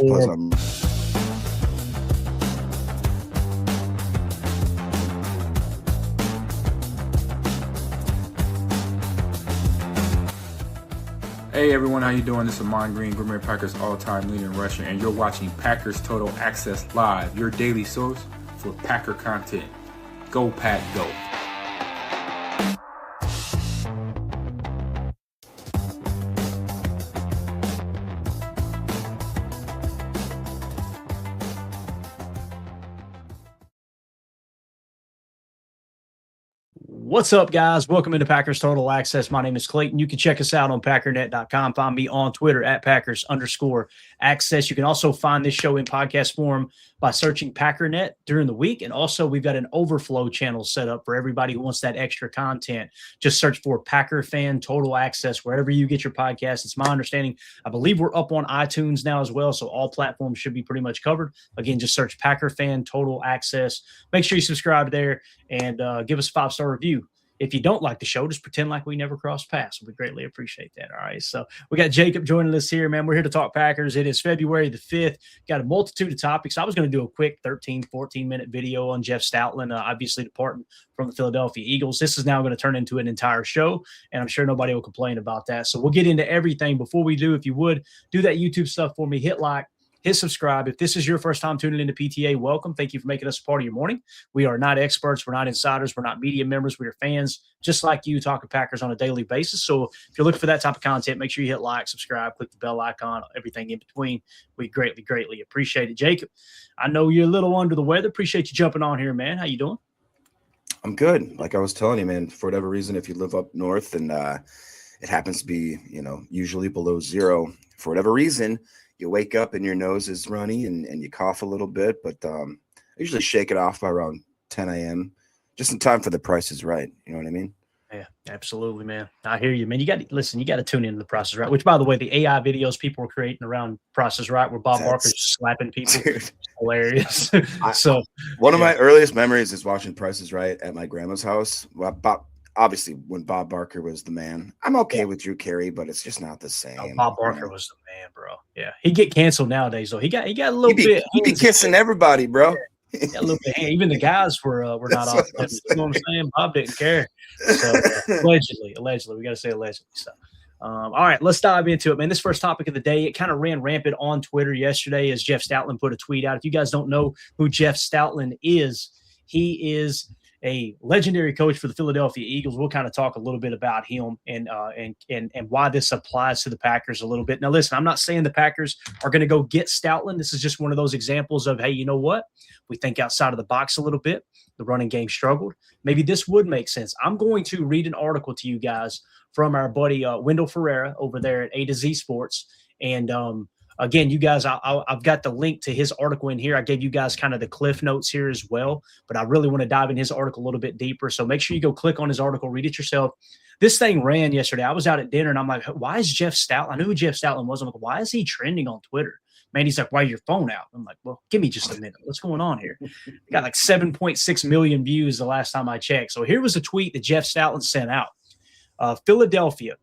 Plus, Hey everyone, how you doing? This is Amon Green, Green Bay Packers all-time leading rusher, and you're watching Packers Total Access Live, your daily source for Packer content. Go Pack, go! What's up, guys? Welcome into Packers Total Access. My name is Clayton. You can check us out on packernet.com. Find me on Twitter at Packers_access. You can also find this show in podcast form by searching Packernet during the week. And also, we've got an overflow channel set up for everybody who wants that extra content. Just search for Packer Fan Total Access wherever you get your podcast. It's my understanding. I believe we're up on iTunes now as well, so all platforms should be pretty much covered. Again, just search Packer Fan Total Access. Make sure you subscribe there and give us a 5-star review. If you don't like the show, just pretend like we never crossed paths. We greatly appreciate that. All right. So we got Jacob joining us here, man. We're here to talk Packers. It is February the 5th. Got a multitude of topics. I was going to do a quick 13, 14-minute video on Jeff Stoutland, obviously departing from the Philadelphia Eagles. This is now going to turn into an entire show, and I'm sure nobody will complain about that. So we'll get into everything. Before we do, if you would, do that YouTube stuff for me. Hit like. Hit subscribe. If this is your first time tuning into PTA, welcome. Thank you for making us a part of your morning. We are not experts. We're not insiders. We're not media members. We are fans just like you talking Packers on a daily basis. So if you're looking for that type of content, make sure you hit like, subscribe, click the bell icon, everything in between. We greatly, greatly appreciate it. Jacob, I know you're a little under the weather. Appreciate you jumping on here, man. How you doing? I'm good. Like I was telling you, man, for whatever reason, if you live up north and it happens to be, usually below zero, for whatever reason, you wake up and your nose is runny and you cough a little bit, but I usually shake it off by around 10 a.m. just in time for The Price is Right. You know what I mean? Yeah, absolutely, man. I hear you, man. You got to tune into The Price is Right, which, by the way, the AI videos people are creating around Price is Right where Bob Barker's just slapping people. It's hilarious. One of my earliest memories is watching Price is Right at my grandma's house. Well, obviously, when Bob Barker was the man. I'm okay with Drew Carey, but it's just not the same. Oh, Bob Barker was the man, bro. Yeah, he'd get canceled nowadays, though. He got a little bit. He be kissing everybody, bro. Yeah, a little bit. Even the guys were not off. You know what I'm saying? Bob didn't care. So allegedly, we got to say allegedly. So, all right, let's dive into it, man. This first topic of the day, it kind of ran rampant on Twitter yesterday as Jeff Stoutland put a tweet out. If you guys don't know who Jeff Stoutland is, he is a legendary coach for the Philadelphia Eagles. We'll kind of talk a little bit about him and why this applies to the Packers a little bit. Now, listen, I'm not saying the Packers are going to go get Stoutland. This is just one of those examples of, hey, you know what? We think outside of the box a little bit. The running game struggled. Maybe this would make sense. I'm going to read an article to you guys from our buddy Wendell Ferreira over there at A to Z Sports. And again, you guys, I've got the link to his article in here. I gave you guys kind of the cliff notes here as well, but I really want to dive in his article a little bit deeper. So make sure you go click on his article, read it yourself. This thing ran yesterday. I was out at dinner, and I'm like, why is Jeff Stoutland? I knew who Jeff Stoutland was. I'm like, why is he trending on Twitter? Man, he's like, why is your phone out? I'm like, well, give me just a minute. What's going on here? Got like 7.6 million views the last time I checked. So here was a tweet that Jeff Stoutland sent out. Philadelphia.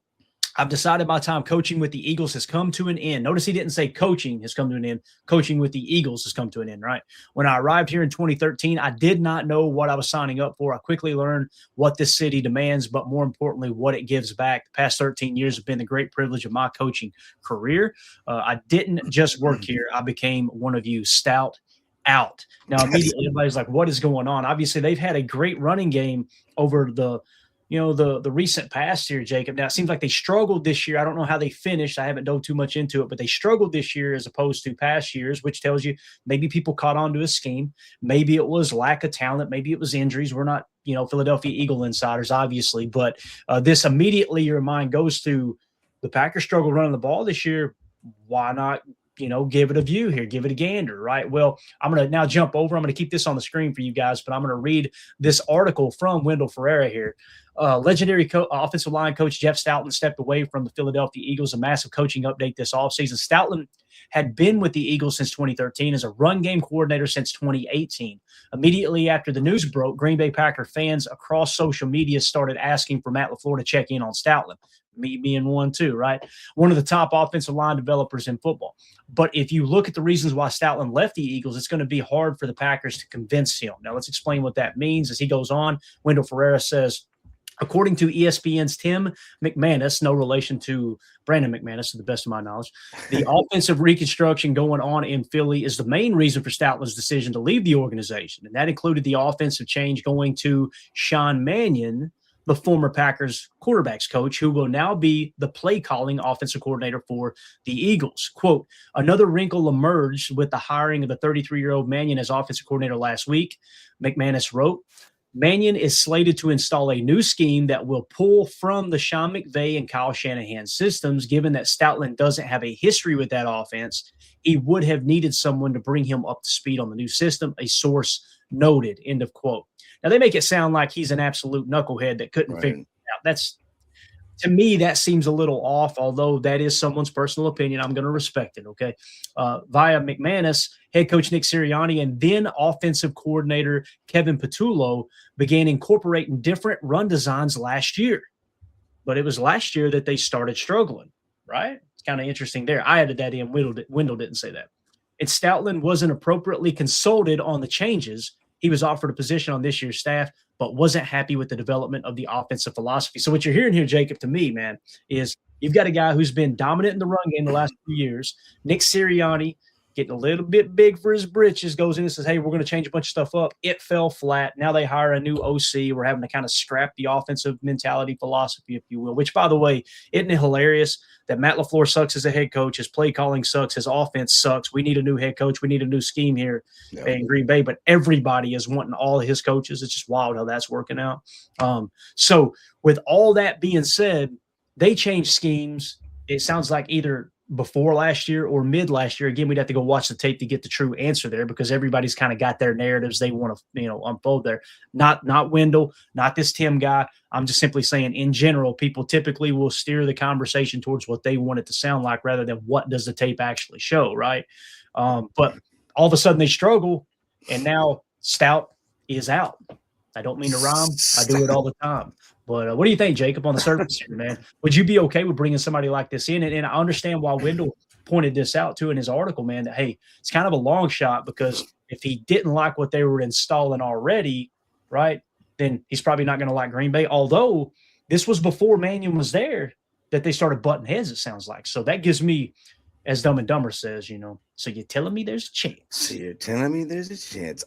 I've decided my time coaching with the Eagles has come to an end. Notice he didn't say coaching has come to an end. Coaching with the Eagles has come to an end, right? When I arrived here in 2013, I did not know what I was signing up for. I quickly learned what this city demands, but more importantly, what it gives back. The past 13 years have been the great privilege of my coaching career. I didn't just work here. I became one of you. Stout out. Now, immediately everybody's like, what is going on? Obviously, they've had a great running game over the recent past here, Jacob. Now, it seems like they struggled this year. I don't know how they finished. I haven't dove too much into it, but they struggled this year as opposed to past years, which tells you maybe people caught on to a scheme. Maybe it was lack of talent. Maybe it was injuries. We're not, Philadelphia Eagle insiders, obviously, but this immediately your mind goes to the Packers struggled running the ball this year. Why not, give it a view here, give it a gander, right? Well, I'm going to now jump over. I'm going to keep this on the screen for you guys, but I'm going to read this article from Wendell Ferreira here. Legendary offensive line coach Jeff Stoutland stepped away from the Philadelphia Eagles, a massive coaching update this offseason. Stoutland had been with the Eagles since 2013 as a run game coordinator since 2018. Immediately after the news broke, Green Bay Packer fans across social media started asking for Matt LaFleur to check in on Stoutland. me being one too, right? One of the top offensive line developers in football. But if you look at the reasons why Stoutland left the Eagles, it's going to be hard for the Packers to convince him. Now, let's explain what that means. As he goes on, Wendell Ferreira says, according to ESPN's Tim McManus, no relation to Brandon McManus, to the best of my knowledge, the offensive reconstruction going on in Philly is the main reason for Stoutland's decision to leave the organization. And that included the offensive change going to Sean Mannion, the former Packers quarterbacks coach, who will now be the play-calling offensive coordinator for the Eagles. Quote, another wrinkle emerged with the hiring of the 33-year-old Mannion as offensive coordinator last week, McManus wrote. Mannion is slated to install a new scheme that will pull from the Sean McVay and Kyle Shanahan systems. Given that Stoutland doesn't have a history with that offense, he would have needed someone to bring him up to speed on the new system, a source noted, end of quote. Now, they make it sound like he's an absolute knucklehead that couldn't figure it out. That's, to me, that seems a little off, although that is someone's personal opinion. I'm going to respect it, okay? Via McManus, head coach Nick Sirianni and then offensive coordinator Kevin Patullo began incorporating different run designs last year. But it was last year that they started struggling, right? It's kind of interesting there. I added that in. Wendell didn't say that. And Stoutland wasn't appropriately consulted on the changes. He was offered a position on this year's staff, but wasn't happy with the development of the offensive philosophy. So what you're hearing here, Jacob, to me, man, is you've got a guy who's been dominant in the run game the last few years. Nick Sirianni, getting a little bit big for his britches, goes in and says, hey, we're going to change a bunch of stuff up. It fell flat. Now they hire a new OC. We're having to kind of scrap the offensive mentality philosophy, if you will, which, by the way, isn't it hilarious that Matt LaFleur sucks as a head coach, his play calling sucks, his offense sucks. We need a new head coach. We need a new scheme here in Green Bay, but everybody is wanting all of his coaches. It's just wild how that's working out. So with all that being said, they changed schemes. It sounds like either before last year or mid last year. Again, we'd have to go watch the tape to get the true answer there because everybody's kind of got their narratives they want to, unfold there. Not Wendell, not this Tim guy. I'm just simply saying in general, people typically will steer the conversation towards what they want it to sound like rather than what does the tape actually show, right? But all of a sudden they struggle, and now Stout is out. I don't mean to rhyme. I do it all the time. But what do you think, Jacob, on the surface here, man? Would you be okay with bringing somebody like this in? And I understand why Wendell pointed this out, too, in his article, man, that, hey, it's kind of a long shot because if he didn't like what they were installing already, right, then he's probably not going to like Green Bay. Although this was before Mannion was there that they started butting heads, it sounds like. So that gives me, as Dumb and Dumber says, so you're telling me there's a chance. So you're telling me there's a chance.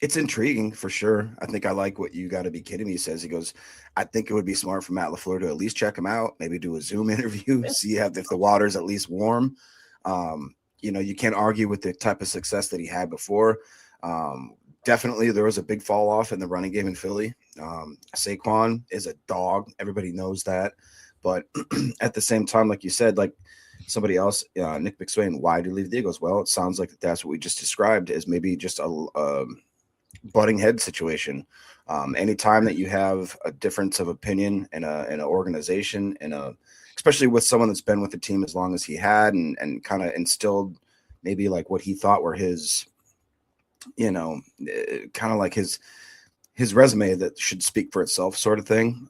It's intriguing for sure. I think I like what you got to be kidding me says. He goes, I think it would be smart for Matt LaFleur to at least check him out, maybe do a Zoom interview, see if the water's at least warm. You can't argue with the type of success that he had before. Definitely there was a big fall off in the running game in Philly. Saquon is a dog. Everybody knows that. But at the same time, like you said, like somebody else, Nick McSwain, why did he leave the Eagles? Well, it sounds like that's what we just described as maybe just a butting head situation. Anytime that you have a difference of opinion in an organization, especially with someone that's been with the team as long as he had and kind of instilled maybe like what he thought were his, kind of like his resume that should speak for itself sort of thing.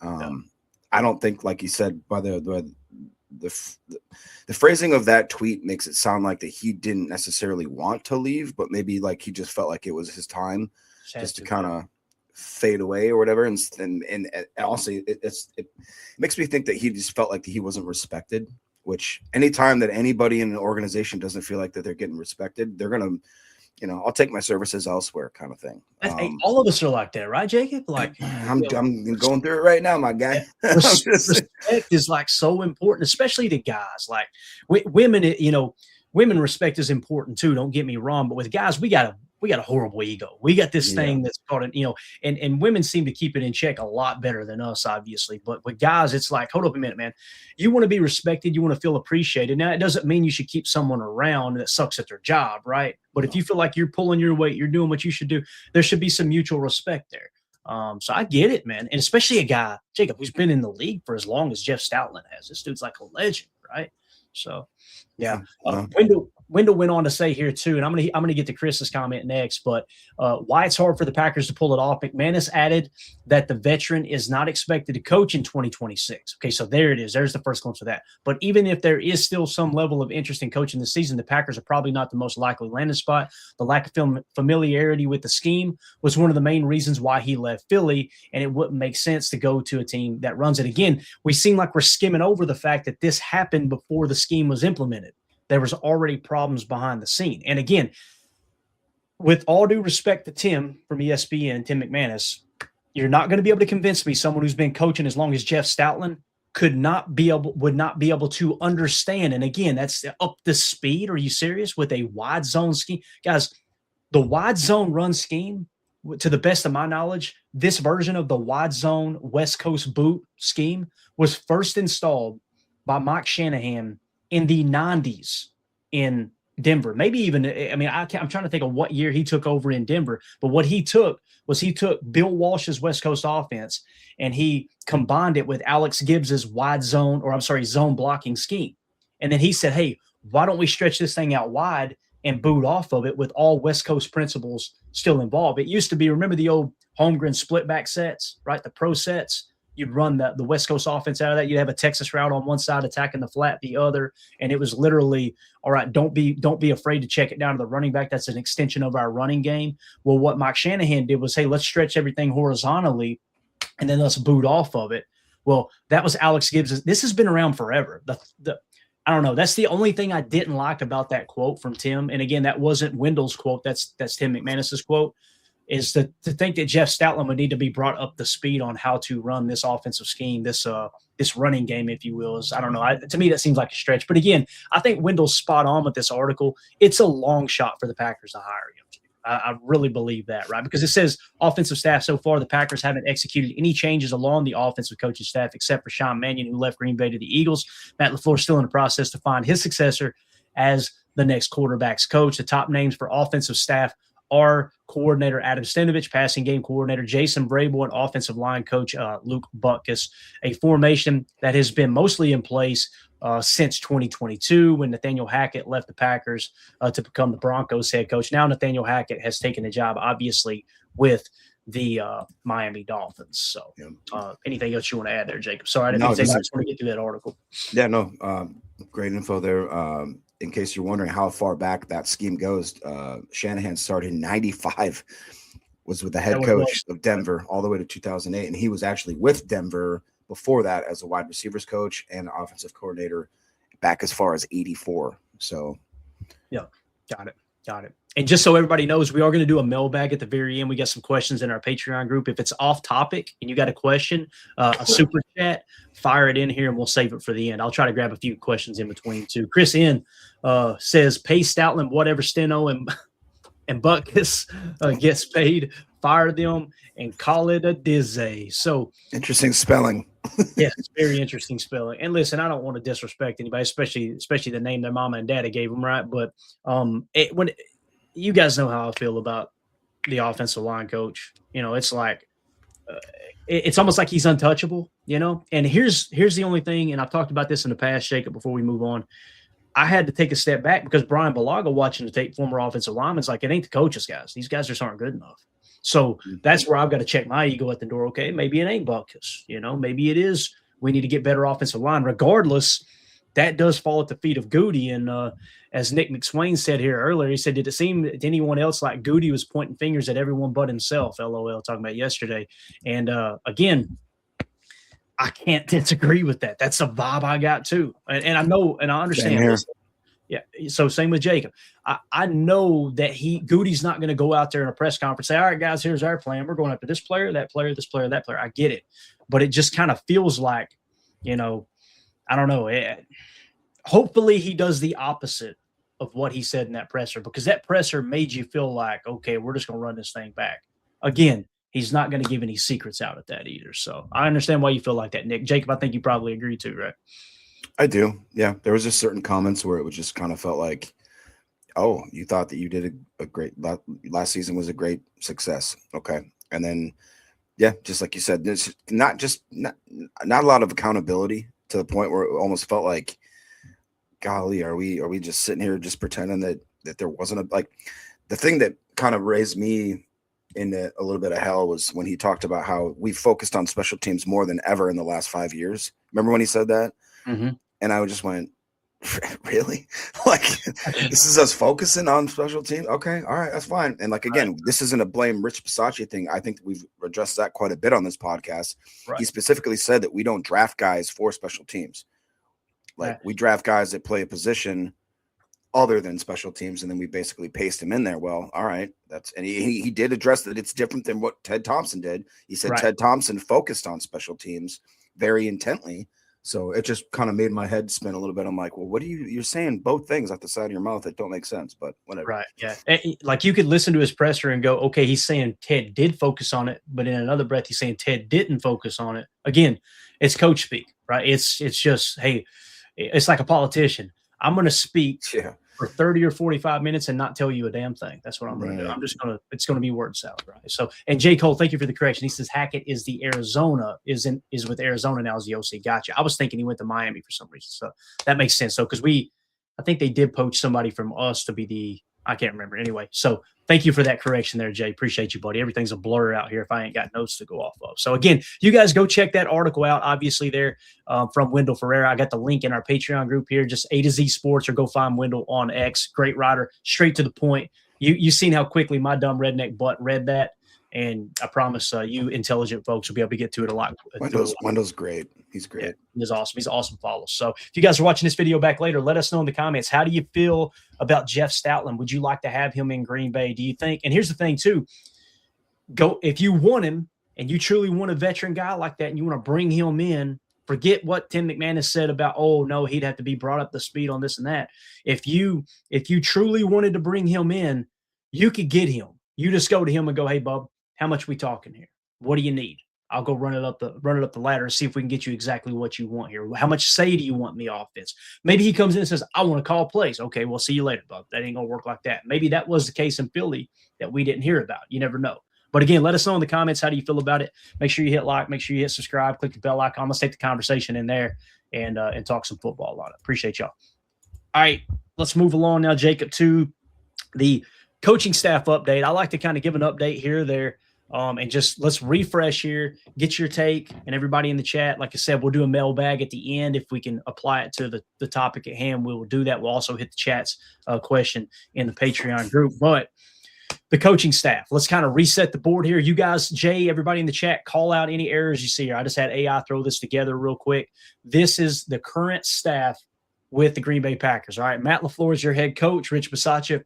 I don't think, like you said, by the phrasing of that tweet makes it sound like that he didn't necessarily want to leave, but maybe like he just felt like it was his time just to kind of fade away or whatever. And also it makes me think that he just felt like he wasn't respected, which anytime that anybody in an organization doesn't feel like that they're getting respected, they're going to, I'll take my services elsewhere kind of thing. All of us are like that, right, Jacob? Like I'm going through it right now, my guy. Respect is like so important, especially to guys. Like women, women respect is important too. Don't get me wrong, but with guys, we got a horrible ego. We got this thing that's called and women seem to keep it in check a lot better than us, obviously. But with guys, it's like, hold up a minute, man. You want to be respected. You want to feel appreciated. Now, it doesn't mean you should keep someone around that sucks at their job, right? But if you feel like you're pulling your weight, you're doing what you should do, there should be some mutual respect there. So I get it, man. And especially a guy, Jacob, who's been in the league for as long as Jeff Stoutland has. This dude's like a legend, right? So, yeah. Wendell went on to say here too, and I'm gonna get to Chris's comment next, but why it's hard for the Packers to pull it off. McManus added that the veteran is not expected to coach in 2026. Okay, so there it is. There's the first glimpse of that. But even if there is still some level of interest in coaching this season, the Packers are probably not the most likely landing spot. The lack of familiarity with the scheme was one of the main reasons why he left Philly, and it wouldn't make sense to go to a team that runs it. Again, we seem like we're skimming over the fact that this happened before the scheme was implemented. There was already problems behind the scene. And again, with all due respect to Tim from ESPN, Tim McManus, you're not going to be able to convince me someone who's been coaching as long as Jeff Stoutland would not be able to understand. And again, that's up the speed. Are you serious with a wide zone scheme? Guys, the wide zone run scheme, to the best of my knowledge, this version of the wide zone West Coast boot scheme was first installed by Mike Shanahan in the 90s in Denver. Maybe even, I mean, I'm trying to think of what year he took over in Denver, but what he took Bill Walsh's West Coast offense and he combined it with Alex Gibbs's zone blocking scheme. And then he said, hey, why don't we stretch this thing out wide and boot off of it with all West Coast principles still involved? It used to be, remember the old Holmgren split back sets, right? The pro sets. You'd run the West Coast offense out of that. You'd have a Texas route on one side, attacking the flat the other, and it was literally, all right, don't be afraid to check it down to the running back. That's an extension of our running game. Well, what Mike Shanahan did was, hey, let's stretch everything horizontally, and then let's boot off of it. Well, that was Alex Gibbs. This has been around forever. I don't know. That's the only thing I didn't like about that quote from Tim. And again, that wasn't Wendell's quote. That's Tim McManus's quote. Is to think that Jeff Stoutland would need to be brought up to speed on how to run this offensive scheme, this running game, if you will. Is, I don't know. To me, that seems like a stretch. But again, I think Wendell's spot on with this article. It's a long shot for the Packers to hire him. I really believe that, right? Because it says offensive staff so far, the Packers haven't executed any changes along the offensive coaching staff except for Sean Mannion, who left Green Bay to the Eagles. Matt LaFleur is still in the process to find his successor as the next quarterback's coach. The top names for offensive staff are coordinator Adam Stenovich, passing game coordinator Jason Vrabel, and offensive line coach Luke Butkus, a formation that has been mostly in place since 2022 when Nathaniel Hackett left the Packers to become the Broncos head coach. Now Nathaniel Hackett has taken the job, obviously, with the Miami Dolphins. So anything else you want to add there, Jacob? Sorry, I didn't think I just want to get through that article. Yeah, no, great info there. In case you're wondering how far back that scheme goes, Shanahan started in 95, was with the head coach of Denver all the way to 2008. And he was actually with Denver before that as a wide receivers coach and offensive coordinator back as far as 84. So, yeah, got it. And just so everybody knows, we are going to do a mailbag at the very end. We got some questions in our Patreon group. If it's off topic and you got a question, a super chat, fire it in here and we'll save it for the end. I'll try to grab a few questions in between too. Chris N says, pay Stoutland whatever Steno and Butkus gets paid, fire them and call it a dizzy. So interesting spelling. Yeah, it's very interesting spelling. And listen, I don't want to disrespect anybody, especially the name their mama and daddy gave them, right? But when you guys know how I feel about the offensive line coach, it's like it's almost like he's untouchable, And here's the only thing, and I've talked about this in the past, Jacob, before we move on. I had to take a step back because Brian Balaga watching the tape, former offensive lineman, is like, it ain't the coaches, guys. These guys just aren't good enough. So that's where I've got to check my ego at the door. Okay, maybe it ain't Butkus. Maybe it is. We need to get better offensive line. Regardless, that does fall at the feet of Goody. And as Nick McSwain said here earlier, he said, did it seem to anyone else like Goody was pointing fingers at everyone but himself? LOL, talking about yesterday. And again, I can't disagree with that. That's a vibe I got too. And I know, and I understand this. Yeah. So same with Jacob. I know that Goody's not going to go out there in a press conference and say, all right, guys, here's our plan. We're going after this player, that player, this player, that player. I get it. But it just kind of feels like, I don't know. Hopefully he does the opposite of what he said in that presser, because that presser made you feel like, okay, we're just going to run this thing back. Again, he's not going to give any secrets out at that either. So I understand why you feel like that, Nick. Jacob, I think you probably agree too, right? I do. Yeah. There was just certain comments where it was just kind of felt like, oh, you thought that you did a great last season was a great success. Okay. And then, yeah, just like you said, there's not a lot of accountability to the point where it almost felt like golly, are we just sitting here just pretending that there wasn't the thing that kind of raised me into a little bit of hell was when he talked about how we focused on special teams more than ever in the last 5 years. Remember when he said that? Mm-hmm. And I just went, really? Like, this is us focusing on special teams? Okay, all right, that's fine. And like, again, this isn't a blame Rich Bisaccia thing. I think we've addressed that quite a bit on this podcast. Right. He specifically said that we don't draft guys for special teams. Like, we draft guys that play a position other than special teams, and then we basically paste him in there. Well, all right, and he did address that it's different than what Ted Thompson did. He said Ted Thompson focused on special teams very intently. So it just kind of made my head spin a little bit. I'm like, well, you're saying both things out the side of your mouth that don't make sense, but whatever. Right. Yeah. Like, you could listen to his presser and go, okay, he's saying Ted did focus on it, but in another breath, he's saying Ted didn't focus on it. Again, it's coach speak, right? It's just, hey, it's like a politician. I'm going to speak for 30 or 45 minutes and not tell you a damn thing. That's what I'm going to do. It's going to be word salad, right? So, and J. Cole, thank you for the correction. He says Hackett is with Arizona now as the OC. Gotcha. I was thinking he went to Miami for some reason. So that makes sense. So, because I think they did poach somebody from us to be I can't remember. Anyway, so thank you for that correction there, Jay. Appreciate you, buddy. Everything's a blur out here if I ain't got notes to go off of. So, again, you guys go check that article out, obviously, there from Wendell Ferreira. I got the link in our Patreon group here, just A to Z Sports, or go find Wendell on X. Great writer, straight to the point. You've seen how quickly my dumb redneck butt read that, and I promise you intelligent folks will be able to get to it a lot. Wendell's great. He's great. Yeah, he's awesome. He's an awesome follow. So if you guys are watching this video back later, let us know in the comments. How do you feel about Jeff Stoutland? Would you like to have him in Green Bay? Do you think? And here's the thing, too. If you want him and you truly want a veteran guy like that and you want to bring him in, forget what Tim McManus said about, oh, no, he'd have to be brought up to speed on this and that. If you truly wanted to bring him in, you could get him. You just go to him and go, hey, bub, how much we talking here? What do you need? I'll go run it up the ladder and see if we can get you exactly what you want here. How much say do you want in the offense? Maybe he comes in and says, I want to call plays. Okay, we'll see you later, bub. That ain't going to work like that. Maybe that was the case in Philly that we didn't hear about. You never know. But again, let us know in the comments, how do you feel about it? Make sure you hit like, make sure you hit subscribe, click the bell icon. Let's take the conversation in there and talk some football on it. Appreciate y'all. All right, let's move along now, Jacob, to the coaching staff update. I like to kind of give an update here or there. And just let's refresh here, get your take, and everybody in the chat. Like I said, we'll do a mailbag at the end. If we can apply it to the topic at hand, we will do that. We'll also hit the chat's question in the Patreon group. But the coaching staff, let's kind of reset the board here. You guys, Jay, everybody in the chat, call out any errors you see here. I just had AI throw this together real quick. This is the current staff with the Green Bay Packers. All right, Matt LaFleur is your head coach. Rich Bisaccia,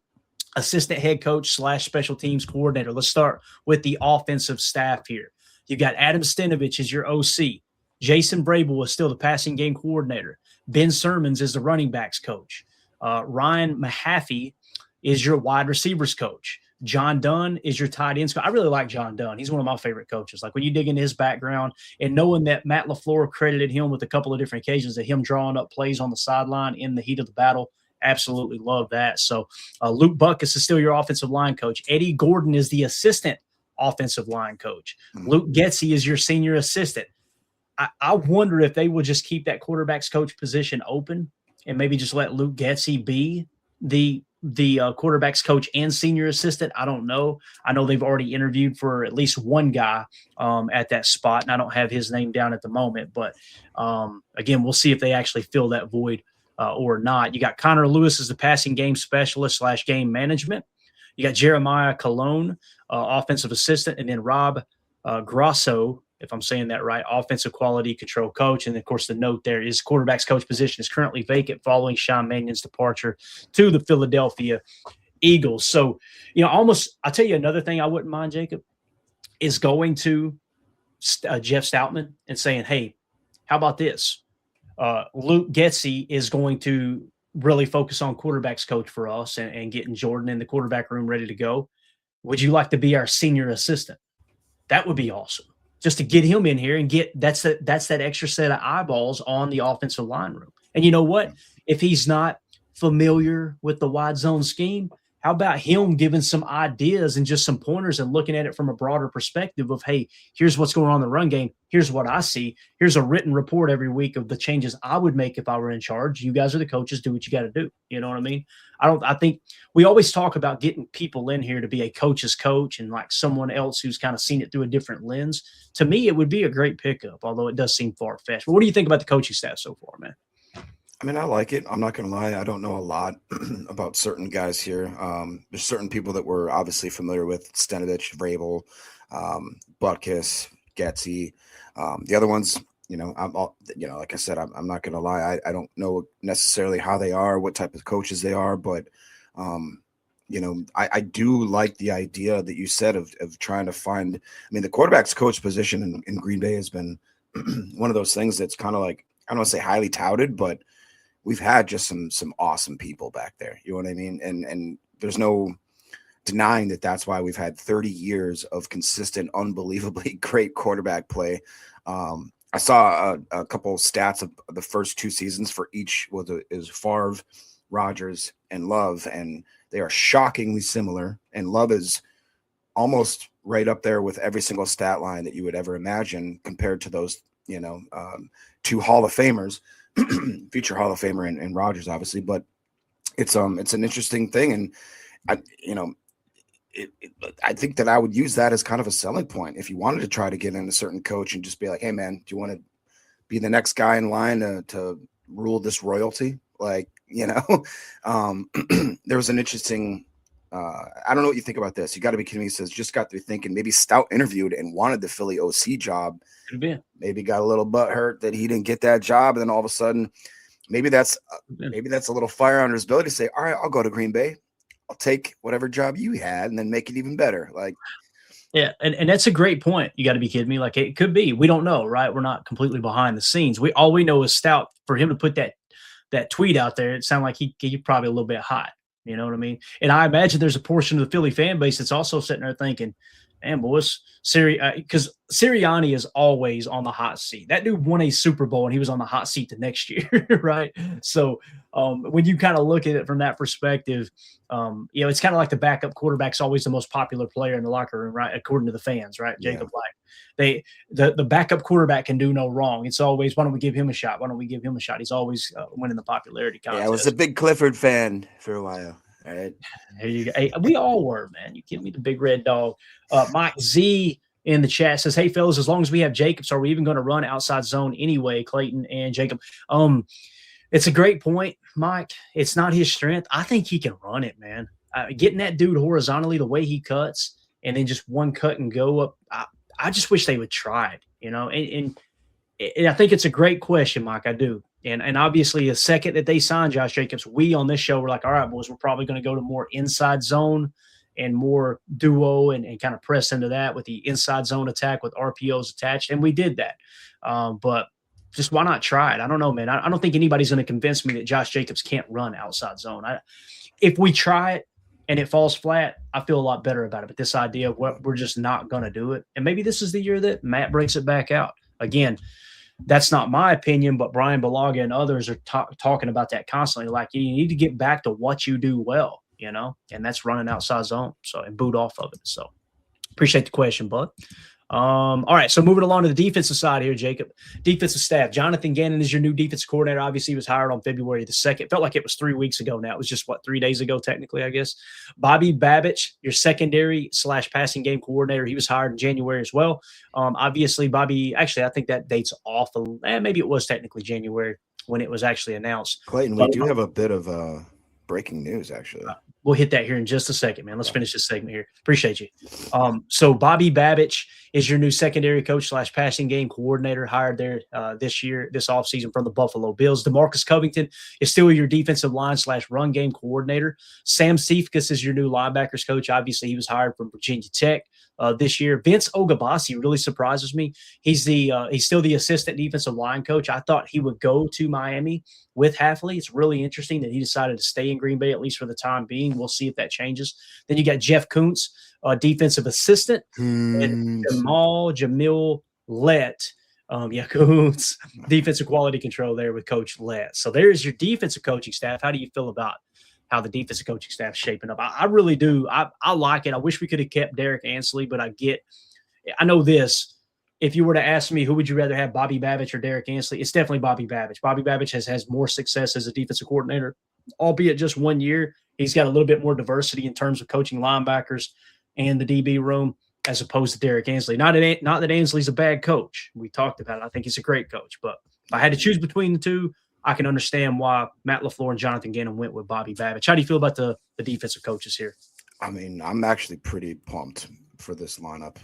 assistant head coach / special teams coordinator. Let's start with the offensive staff here. You got Adam Stenovich as your OC. Jason Vrabel is still the passing game coordinator. Ben Sermons is the running backs coach. Ryan Mahaffey is your wide receivers coach. John Dunn is your tight ends coach. I really like John Dunn. He's one of my favorite coaches. Like, when you dig into his background and knowing that Matt LaFleur credited him with a couple of different occasions of him drawing up plays on the sideline in the heat of the battle, absolutely love that. So Luke Buckus is still your offensive line coach. Eddie Gordon is the assistant offensive line coach. Luke Getsy is your senior assistant. I wonder if they will just keep that quarterback's coach position open and maybe just let Luke Getsy be the quarterback's coach and senior assistant. I don't know. I know they've already interviewed for at least one guy at that spot, and I don't have his name down at the moment. But again, we'll see if they actually fill that void or not. You got Connor Lewis as the passing game specialist / game management. You got Jeremiah Colon, offensive assistant, and then Rob Grosso, if I'm saying that right, offensive quality control coach. And of course, the note there is quarterback's coach position is currently vacant following Sean Mannion's departure to the Philadelphia Eagles. So, I'll tell you another thing I wouldn't mind, Jacob, is going to Jeff Stoutland and saying, hey, how about this? Luke Getsy is going to really focus on quarterback's coach for us and getting Jordan in the quarterback room ready to go. Would you like to be our senior assistant? That would be awesome. Just to get him in here and that's that extra set of eyeballs on the offensive line room. And you know what? If he's not familiar with the wide zone scheme, how about him giving some ideas and just some pointers and looking at it from a broader perspective of, hey, here's what's going on in the run game. Here's what I see. Here's a written report every week of the changes I would make if I were in charge. You guys are the coaches. Do what you got to do. You know what I mean? I think we always talk about getting people in here to be a coach's coach and like someone else who's kind of seen it through a different lens. To me, it would be a great pickup, although it does seem far-fetched. But what do you think about the coaching staff so far, man? I mean, I like it. I'm not going to lie. I don't know a lot about certain guys here. There's certain people that we're obviously familiar with: Stenovich, Vrabel, Butkus, Getsy. The other ones, like I said, I'm not going to lie. I don't know necessarily how they are, what type of coaches they are, but I do like the idea that you said of trying to find. I mean, the quarterback's coach position in Green Bay has been one of those things that's kind of like, I don't want to say highly touted, but we've had just some awesome people back there. You know what I mean? And there's no denying that that's why we've had 30 years of consistent, unbelievably great quarterback play. I saw a couple of stats of the first two seasons for each is Favre, Rodgers, and Love, and they are shockingly similar. And Love is almost right up there with every single stat line that you would ever imagine compared to those, two Hall of Famers. Future Hall of Famer and Rodgers, obviously, but it's an interesting thing, and I think that I would use that as kind of a selling point if you wanted to try to get in a certain coach and just be like, hey man, do you want to be the next guy in line to rule this royalty? Like, there was an interesting. I don't know what you think about this. You got to be kidding me. He says, just got through thinking maybe Stout interviewed and wanted the Philly OC job. Maybe got a little butt hurt that he didn't get that job. And then all of a sudden, maybe that's a little fire under his belly to say, all right, I'll go to Green Bay. I'll take whatever job you had and then make it even better. Like, yeah. And that's a great point. You got to be kidding me. Like, it could be, we don't know, right? We're not completely behind the scenes. All we know is Stout, for him to put that tweet out there, it sounded like he probably a little bit hot. You know what I mean? And I imagine there's a portion of the Philly fan base that's also sitting there thinking, man, boys, because Sirianni is always on the hot seat. That dude won a Super Bowl and he was on the hot seat the next year, right? So when you kind of look at it from that perspective, it's kind of like the backup quarterback's always the most popular player in the locker room, right? According to the fans, right? Jacob, like the backup quarterback can do no wrong. It's always, why don't we give him a shot? Why don't we give him a shot? He's always winning the popularity contest. Yeah, I was a big Clifford fan for a while. All right. There you go. Hey, we all were, man. You give me the big red dog. Mike Z in the chat says, hey, fellas, as long as we have Jacobs, are we even going to run outside zone anyway, Clayton and Jacob? It's a great point, Mike. It's not his strength. I think he can run it, man. Getting that dude horizontally the way he cuts and then just one cut and go up, I just wish they would try it, and I think it's a great question, Mike. I do. And obviously, the second that they signed Josh Jacobs, we on this show were like, all right, boys, we're probably going to go to more inside zone and more duo and kind of press into that with the inside zone attack with RPOs attached. And we did that. But just why not try it? I don't know, man. I don't think anybody's going to convince me that Josh Jacobs can't run outside zone. If we try it and it falls flat, I feel a lot better about it. But this idea of we're just not going to do it. And maybe this is the year that Matt breaks it back out. Again, that's not my opinion, but Brian Balaga and others are talking about that constantly. Like, you need to get back to what you do well, and that's running outside zone. So, and boot off of it. So appreciate the question, bud. All right. So moving along to the defensive side here, Jacob, defensive staff. Jonathan Gannon is your new defensive coordinator. Obviously, he was hired on February the 2nd. Felt like it was 3 weeks ago now. It was just 3 days ago, technically, I guess. Bobby Babich, your secondary / passing game coordinator. He was hired in January as well. Obviously, Bobby, actually, I think that date's off. Maybe it was technically January when it was actually announced. Clayton, we do have a bit of breaking news, actually. We'll hit that here in just a second, man. Let's finish this segment here. Appreciate you. So Bobby Babich is your new secondary coach / passing game coordinator, hired there this offseason from the Buffalo Bills. DeMarcus Covington is still your defensive line / run game coordinator. Sam Cephas is your new linebackers coach. Obviously, he was hired from Virginia Tech this year. Vince Ogabasi really surprises me. He's still the assistant defensive line coach. I thought he would go to Miami with Hafley. It's really interesting that he decided to stay in Green Bay, at least for the time being. We'll see if that changes. Then you got Jeff Kuntz, defensive assistant, and Jamil Lett. Kuntz, defensive quality control there with Coach Lett. So there's your defensive coaching staff. How do you feel about how the defensive coaching staff is shaping up. I really do. I like it. I wish we could have kept Derek Ansley, but I know this. If you were to ask me, who would you rather have, Bobby Babich or Derek Ansley? It's definitely Bobby Babich. Bobby Babich has more success as a defensive coordinator, albeit just 1 year. He's got a little bit more diversity in terms of coaching linebackers and the DB room as opposed to Derek Ansley. Not that Ansley's a bad coach. We talked about it. I think he's a great coach. But if I had to choose between the two, I can understand why Matt LaFleur and Jonathan Gannon went with Bobby Babich. How do you feel about the defensive coaches here? I mean, I'm actually pretty pumped for this lineup.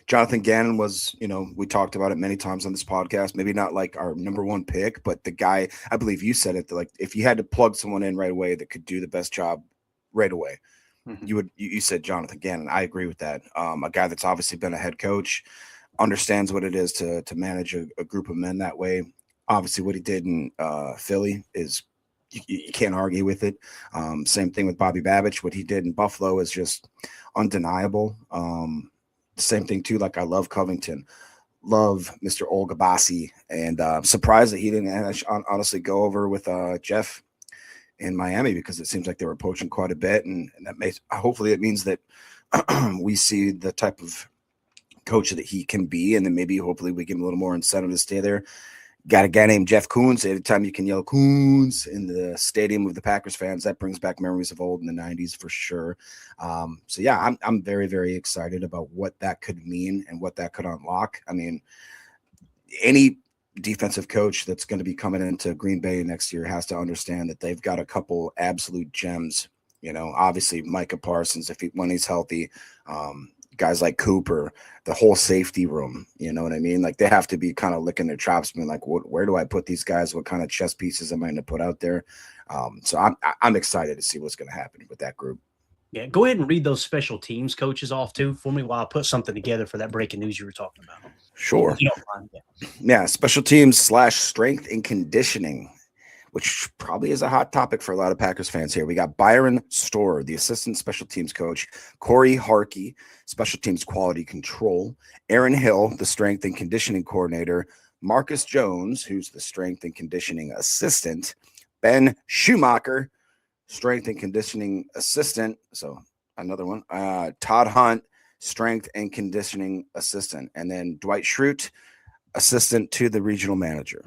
Jonathan Gannon was, we talked about it many times on this podcast, maybe not like our number one pick, but the guy, I believe you said it, like if you had to plug someone in right away that could do the best job right away, you said Jonathan Gannon. I agree with that. A guy that's obviously been a head coach, understands what it is to manage a group of men that way. Obviously what he did in Philly is you can't argue with it. Same thing with Bobby Babich. What he did in Buffalo is just undeniable. Same thing too. Like I love Covington, love Mr. Olgabasi, and surprised that he didn't honestly go over with Jeff in Miami, because it seems like they were poaching quite a bit, and that hopefully it means that we see the type of coach that he can be, and then maybe hopefully we give him a little more incentive to stay there. Got a guy named Jeff Koons. Anytime you can yell Koons in the stadium of the Packers fans, that brings back memories of old in the 90s for sure. So yeah, I'm very, very excited about what that could mean and what that could unlock. I mean, any defensive coach that's going to be coming into Green Bay next year has to understand that they've got a couple absolute gems. Obviously Micah Parsons, when he's healthy, guys like Cooper, the whole safety room, you know what I mean? Like they have to be kind of licking their chops, being like, where do I put these guys? What kind of chess pieces am I going to put out there? So I'm excited to see what's going to happen with that group. Yeah, go ahead and read those special teams coaches off too for me while I put something together for that breaking news you were talking about. Sure. You don't mind, yeah, special teams / strength and conditioning, which probably is a hot topic for a lot of Packers fans here. We got Byron Storer, the assistant special teams coach, Corey Harkey, special teams quality control, Aaron Hill, the strength and conditioning coordinator, Marcus Jones, who's the strength and conditioning assistant, Ben Schumacher, strength and conditioning assistant. So another one, Todd Hunt, strength and conditioning assistant, and then Dwight Schrute, assistant to the regional manager.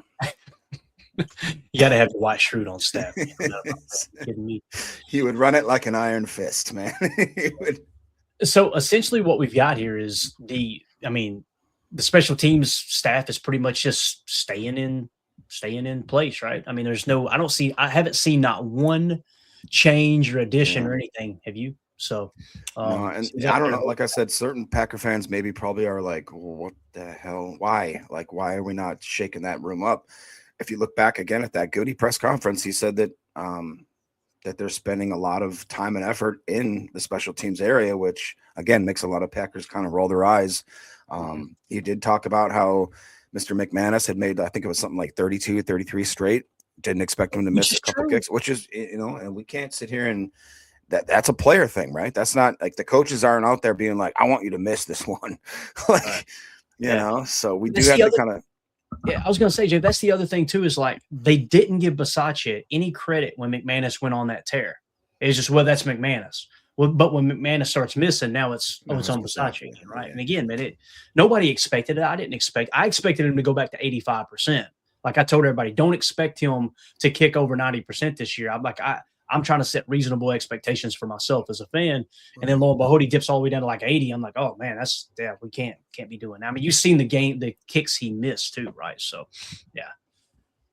You got to have the White Schrute on staff. Kidding me. He would run it like an iron fist, man. So essentially what we've got here is the special teams staff is pretty much just staying in place, right? I mean, I haven't seen not one change or addition or anything. Have you? So, I don't know. Like I said, certain Packer fans probably are like, well, what the hell? Why? Like, why are we not shaking that room up? If you look back again at that Goody press conference, he said that that they're spending a lot of time and effort in the special teams area, which again makes a lot of Packers kind of roll their eyes. He did talk about how Mr. McManus had made, I think it was something like 32, 33 straight. Didn't expect him to miss a couple kicks, which is, and we can't sit here and that's a player thing, right? That's not like the coaches aren't out there being like, I want you to miss this one. So we do have to kind of. Yeah, I was going to say, Jay, that's the other thing too, is like they didn't give Bisaccia any credit when McManus went on that tear. It's just, that's McManus. Well, but when McManus starts missing, now it's on Bisaccia again, right? And again, man, nobody expected it. I expected him to go back to 85%. Like I told everybody, don't expect him to kick over 90% this year. I'm trying to set reasonable expectations for myself as a fan. And then lo and behold, he dips all the way down to like 80. I'm like, oh man, we can't be doing that. I mean, you've seen the kicks he missed too, right? So yeah,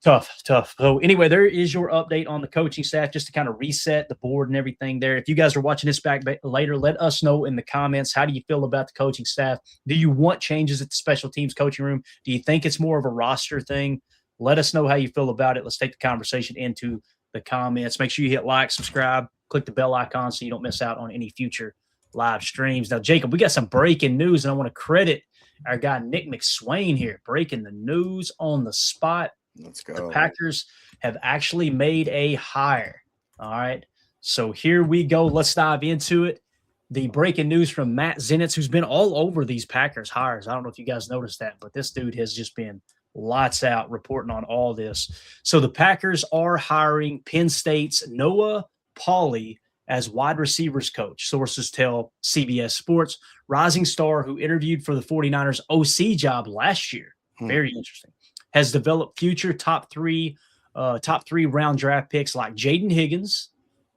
tough. So anyway, there is your update on the coaching staff, just to kind of reset the board and everything there. If you guys are watching this back later, let us know in the comments. How do you feel about the coaching staff? Do you want changes at the special teams coaching room? Do you think it's more of a roster thing? Let us know how you feel about it. Let's take the conversation into the comments. Make sure you hit like, subscribe, click the bell icon so you don't miss out on any future live streams. Now, Jacob, we got some breaking news, and I want to credit our guy Nick McSwain here, breaking the news on the spot. Let's go. The Packers have actually made a hire. All right. So here we go. Let's dive into it. The breaking news from Matt Zenitz, who's been all over these Packers hires. I don't know if you guys noticed that, but this dude has just been lights out reporting on all this. So the Packers are hiring Penn State's Noah Pauley as wide receivers coach. Sources tell CBS Sports. Rising star who interviewed for the 49ers OC job last year. Very interesting. Has developed future top three round draft picks like Jaden Higgins,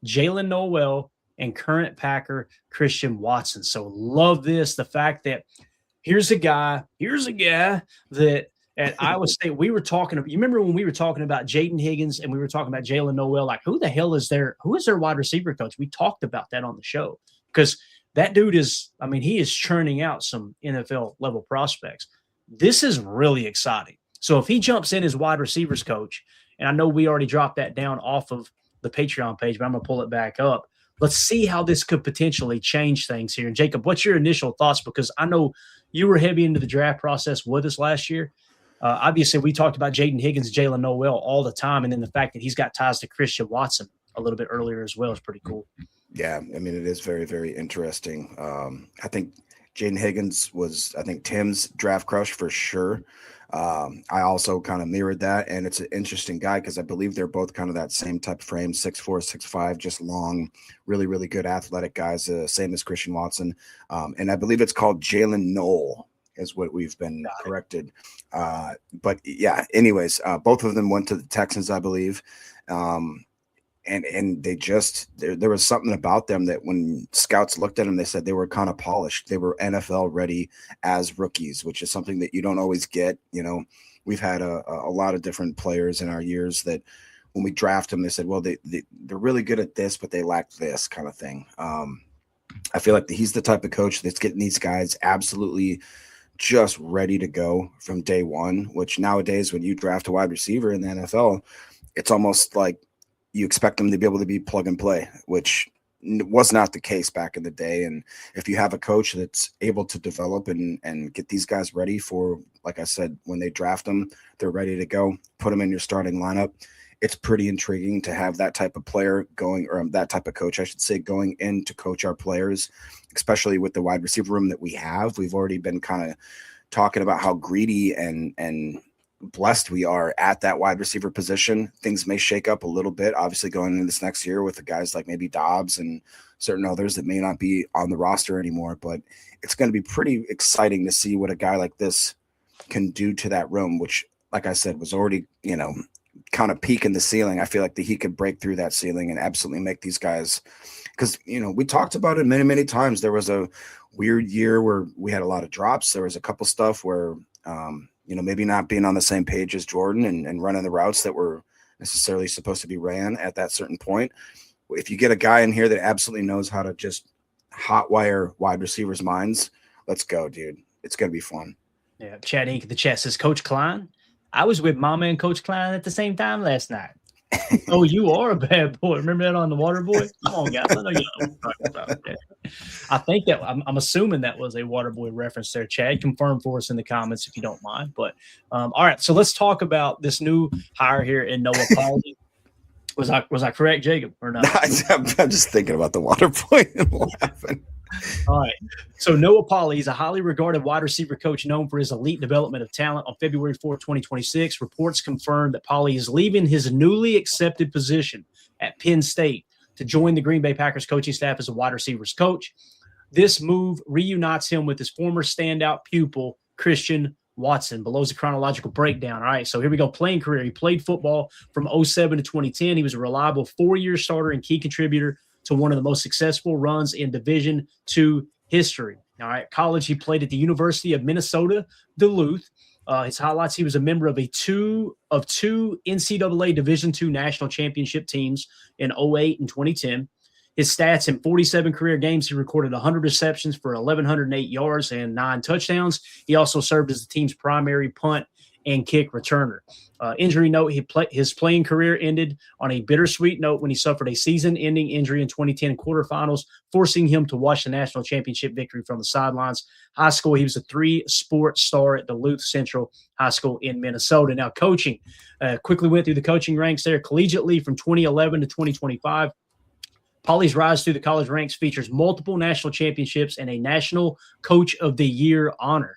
Jalen Noel, and current Packer Christian Watson. So love this. The fact that here's a guy that at Iowa State, we were talking about, you remember when we were talking about Jaden Higgins and we were talking about Jalen Noel, like who is their wide receiver coach? We talked about that on the show because that dude he is churning out some NFL level prospects. This is really exciting. So if he jumps in as wide receivers coach, and I know we already dropped that down off of the Patreon page, but I'm going to pull it back up. Let's see how this could potentially change things here. And Jacob, what's your initial thoughts? Because I know you were heavy into the draft process with us last year. Obviously, we talked about Jaden Higgins, Jalen Noel all the time, and then the fact that he's got ties to Christian Watson a little bit earlier as well is pretty cool. Yeah, I mean, it is very, very interesting. I think Jaden Higgins was, Tim's draft crush for sure. I also kind of mirrored that, and it's an interesting guy because I believe they're both kind of that same type of frame, 6'4", 6'5", just long, really, really good athletic guys, same as Christian Watson. And I believe it's called Jalen Noel is what we've been corrected. But yeah, anyways, both of them went to the Texans, I believe. And they just, there was something about them that when scouts looked at them, they said they were kind of polished. They were NFL ready as rookies, which is something that you don't always get. You know, we've had a lot of different players in our years that when we draft them, they said, well, they're really good at this, but they lack this kind of thing. I feel like he's the type of coach that's getting these guys absolutely just ready to go from day one, which nowadays when you draft a wide receiver in the NFL, it's almost like you expect them to be able to be plug and play, which was not the case back in the day. And if you have a coach that's able to develop and get these guys ready for, like I said, when they draft them, they're ready to go, put them in your starting lineup. It's pretty intriguing to have that type of player going, or that type of coach, I should say, going in to coach our players, especially with the wide receiver room that we have. We've already been kind of talking about how greedy and blessed we are at that wide receiver position. Things may shake up a little bit, obviously going into this next year with the guys like maybe Dobbs and certain others that may not be on the roster anymore, but it's going to be pretty exciting to see what a guy like this can do to that room, which, like I said, was already, kind of peaking the ceiling. I feel like that he could break through that ceiling and absolutely make these guys, because, we talked about it many, many times. There was a weird year where we had a lot of drops. There was a couple stuff where, maybe not being on the same page as Jordan and running the routes that were necessarily supposed to be ran at that certain point. If you get a guy in here that absolutely knows how to just hotwire wide receivers' minds, let's go, dude. It's going to be fun. Yeah, Chad Inc. The chat says, Coach Klein, I was with Mama and Coach Klein at the same time last night. Oh, you are a bad boy. Remember that on The Water Boy? Come on, guys. I know you know what I'm talking about. Yeah. I think that I'm assuming that was a Water Boy reference there. Chad, confirm for us in the comments if you don't mind. But all right, so let's talk about this new hire here in Noah Pauley. Was I correct, Jacob, or not? I'm just thinking about the Water Boy and laughing. All right. So Noah Pauley is a highly regarded wide receiver coach known for his elite development of talent. On February 4, 2026, reports confirmed that Pauley is leaving his newly accepted position at Penn State to join the Green Bay Packers coaching staff as a wide receivers coach. This move reunites him with his former standout pupil, Christian Watson. Below's a chronological breakdown. All right, so here we go. Playing career. He played football from 2007 to 2010. He was a reliable 4-year starter and key contributor to one of the most successful runs in Division II history. All right, college, he played at the University of Minnesota, Duluth. His highlights, he was a member of two NCAA Division II national championship teams in 2008 and 2010. His stats in 47 career games, he recorded 100 receptions for 1,108 yards and 9 touchdowns. He also served as the team's primary punt and kick returner. Injury note, his playing career ended on a bittersweet note when he suffered a season-ending injury in 2010 quarterfinals, forcing him to watch the national championship victory from the sidelines. High school, he was a 3-sport star at Duluth Central High School in Minnesota. Now, coaching, quickly went through the coaching ranks there. Collegiately from 2011 to 2025. Pauley's rise through the college ranks features multiple national championships and a National Coach of the Year honor.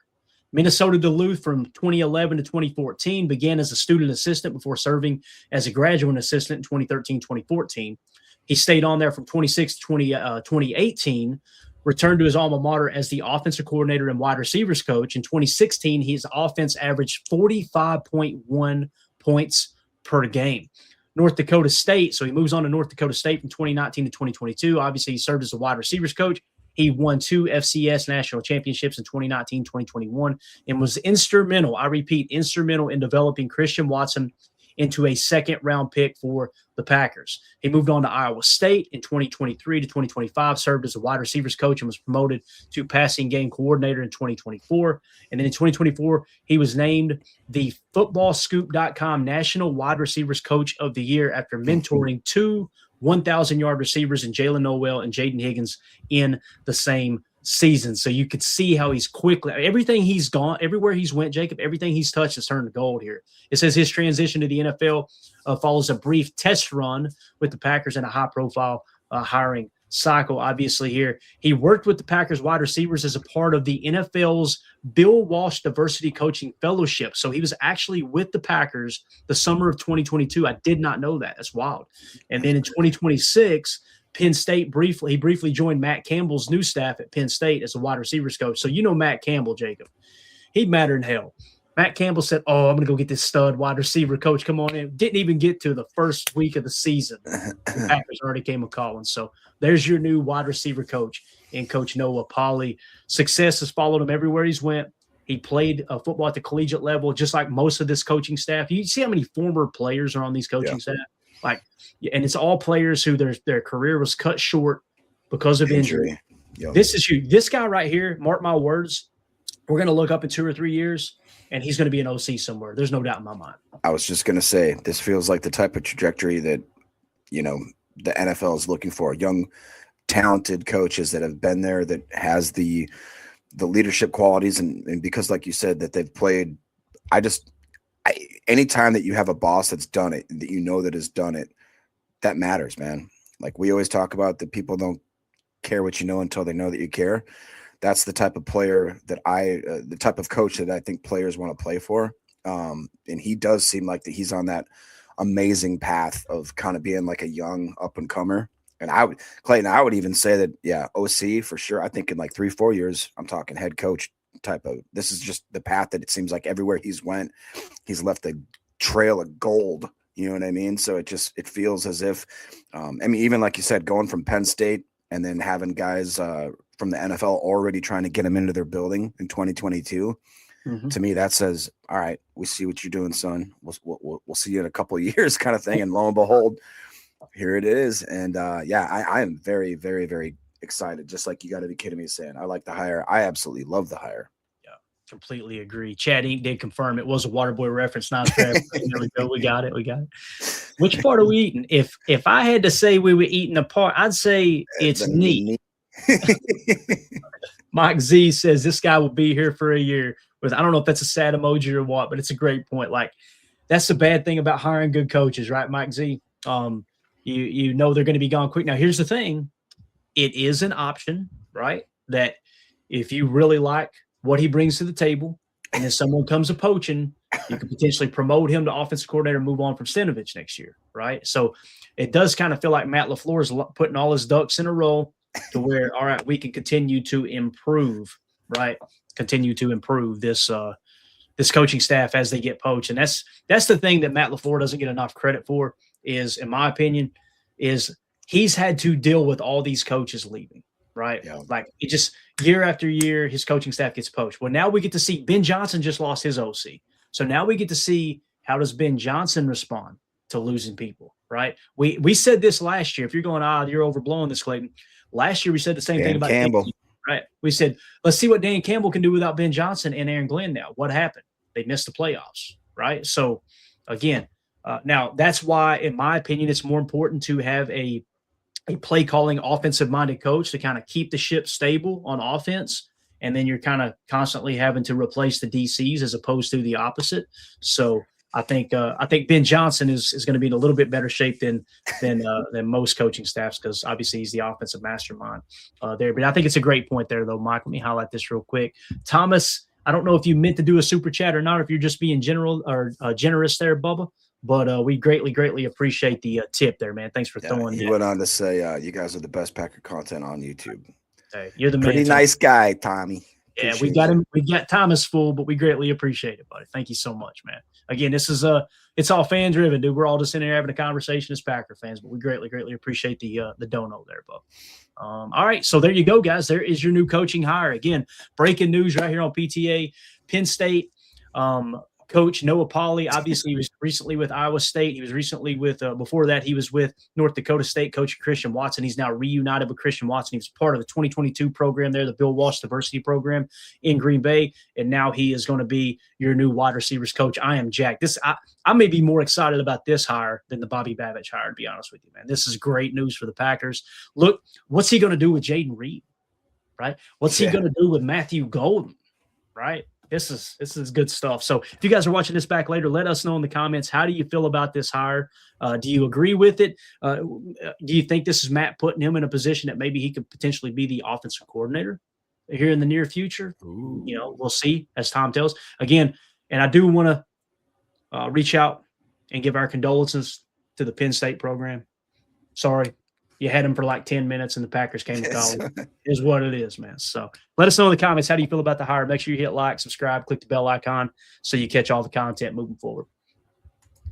Minnesota Duluth from 2011 to 2014, began as a student assistant before serving as a graduate assistant in 2013, 2014. He stayed on there from 26 to 2018, returned to his alma mater as the offensive coordinator and wide receivers coach. In 2016, his offense averaged 45.1 points per game. North Dakota State, so he moves on to North Dakota State from 2019 to 2022. Obviously, he served as a wide receivers coach. He won 2 FCS national championships in 2019, 2021, and was instrumental, I repeat, instrumental in developing Christian Watson into a second-round pick for the Packers. He moved on to Iowa State in 2023 to 2025, served as a wide receivers coach, and was promoted to passing game coordinator in 2024. And then in 2024, he was named the FootballScoop.com National Wide Receivers Coach of the Year after mentoring 2 1,000-yard receivers in Jalen Noel and Jaden Higgins in the same season. So you could see how he's quickly, everything he's gone, everywhere he's went, Jacob, everything he's touched has turned to gold here. It says his transition to the NFL follows a brief test run with the Packers and a high-profile hiring cycle. Obviously here, he worked with the Packers wide receivers as a part of the NFL's Bill Walsh Diversity Coaching Fellowship. So he was actually with the Packers the summer of 2022. I did not know that. That's wild. And then in 2026, Penn State he briefly joined Matt Campbell's new staff at Penn State as a wide receivers coach. So you know Matt Campbell, Jacob. He'd matter in hell. Matt Campbell said, "Oh, I'm going to go get this stud wide receiver coach. Come on in." Didn't even get to the first week of the season. The Packers already came a calling. So there's your new wide receiver coach in Coach Noah Polley. Success has followed him everywhere he's went. He played football at the collegiate level, just like most of this coaching staff. You see how many former players are on these coaching staff? And it's all players who their career was cut short because of injury. Yep. This is you. This guy right here, mark my words, we're going to look up in 2 or 3 years, and he's going to be an OC somewhere. There's no doubt in my mind. I was just going to say, this feels like the type of trajectory that, the NFL is looking for. Young, talented coaches that have been there, that has the leadership qualities. And because, like you said, that they've played, anytime that you have a boss that's done it, that has done it, that matters, man. Like we always talk about, that people don't care what you know until they know that you care. That's the type of player that the type of coach that I think players want to play for. And he does seem like that he's on that amazing path of kind of being like a young up and comer. And Clayton, I would even say that, yeah, OC for sure. I think in like 3-4 years, I'm talking head coach type of, this is just the path that it seems like everywhere he's went, he's left a trail of gold. You know what I mean? So it feels as if, even like you said, going from Penn State and then having guys from the NFL already trying to get him into their building in 2022. Mm-hmm. To me, that says, all right, we see what you're doing, son. We'll see you in a couple of years kind of thing. And lo and behold, here it is. And I am very, very, very excited. Just like you got to be kidding me saying, I like the hire. I absolutely love the hire. Yeah, completely agree. Chad Inc. did confirm it was a Waterboy reference. Not there we go. We got it. Which part are we eating? If I had to say we were eating a part, I'd say it's neat. Mike Z says this guy will be here for a year. I don't know if that's a sad emoji or what, but it's a great point. Like, that's the bad thing about hiring good coaches, right, Mike Z? You know they're going to be gone quick. Now, here's the thing. It is an option, right, that if you really like what he brings to the table and then someone comes a poaching, you could potentially promote him to offensive coordinator and move on from Stenovich next year, right? So it does kind of feel like Matt LaFleur is putting all his ducks in a row to where, all right, we can continue to improve, right? Continue to improve this coaching staff as they get poached. And that's the thing that Matt LaFleur doesn't get enough credit for is, in my opinion, is he's had to deal with all these coaches leaving, right? Yeah. Like, it just year after year, his coaching staff gets poached. Well, now we get to see Ben Johnson just lost his OC. So now we get to see, how does Ben Johnson respond to losing people, right? We said this last year. If you're going, you're overblowing this, Clayton. Last year we said the same thing about Campbell. Right. We said, let's see what Dan Campbell can do without Ben Johnson and Aaron Glenn now. What happened? They missed the playoffs, right? So, again, now that's why, in my opinion, it's more important to have a play-calling, offensive-minded coach to kind of keep the ship stable on offense, and then you're kind of constantly having to replace the DCs as opposed to the opposite. So I think Ben Johnson is going to be in a little bit better shape than most coaching staffs, because obviously he's the offensive mastermind there. But I think it's a great point there, though, Mike. Let me highlight this real quick. Thomas I don't know if you meant to do a super chat or not, or if you're just being general or generous there, Bubba. But we greatly appreciate the tip there, man. Thanks for throwing. He went on to say, "You guys are the best Packer content on YouTube." Hey, you're the man. Pretty nice guy, Tommy. Yeah, we got him. We got Thomas full, but we greatly appreciate it, buddy. Thank you so much, man. Again, this is it's all fan driven, dude. We're all just in here having a conversation as Packer fans, but we greatly appreciate the dono there, bub. All right, so there you go, guys. There is your new coaching hire. Again, breaking news right here on PTA. Penn State coach Noah Pauley. Obviously, he was recently with Iowa State. He was recently with before that he was with North Dakota State coach Christian Watson. He's now reunited with Christian Watson. He was part of the 2022 program there, the Bill Walsh Diversity Program in Green Bay, and now he is going to be your new wide receivers coach. I am jacked. I may be more excited about this hire than the Bobby Babich hire, to be honest with you, man. This is great news for the Packers. Look, what's he going to do with Jaden Reed, right? What's he going to do with Matthew Golden, right? This is good stuff. So if you guys are watching this back later, let us know in the comments. How do you feel about this hire? Do you agree with it? Do you think this is Matt putting him in a position that maybe he could potentially be the offensive coordinator here in the near future? Ooh. You know, we'll see as time tells. Again, and I do want to reach out and give our condolences to the Penn State program. Sorry. You had him for like 10 minutes and the Packers came to call him. Is what it is, man. So let us know in the comments. How do you feel about the hire? Make sure you hit like, subscribe, click the bell icon so you catch all the content moving forward.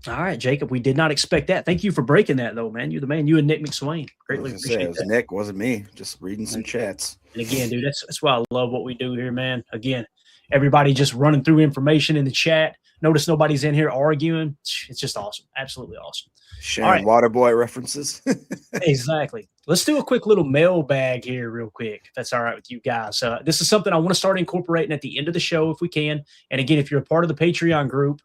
All right, Jacob, we did not expect that. Thank you for breaking that, though, man. You're the man. You and Nick McSwain. Greatly appreciate it. Was Nick, wasn't me. Just reading some chats. And again, dude, that's why I love what we do here, man. Again, everybody just running through information in the chat. Notice nobody's in here arguing. It's just awesome. Absolutely awesome. Sharing Waterboy references. Exactly. Let's do a quick little mailbag here real quick, if that's all right with you guys. This is something I want to start incorporating at the end of the show if we can. And again, if you're a part of the Patreon group,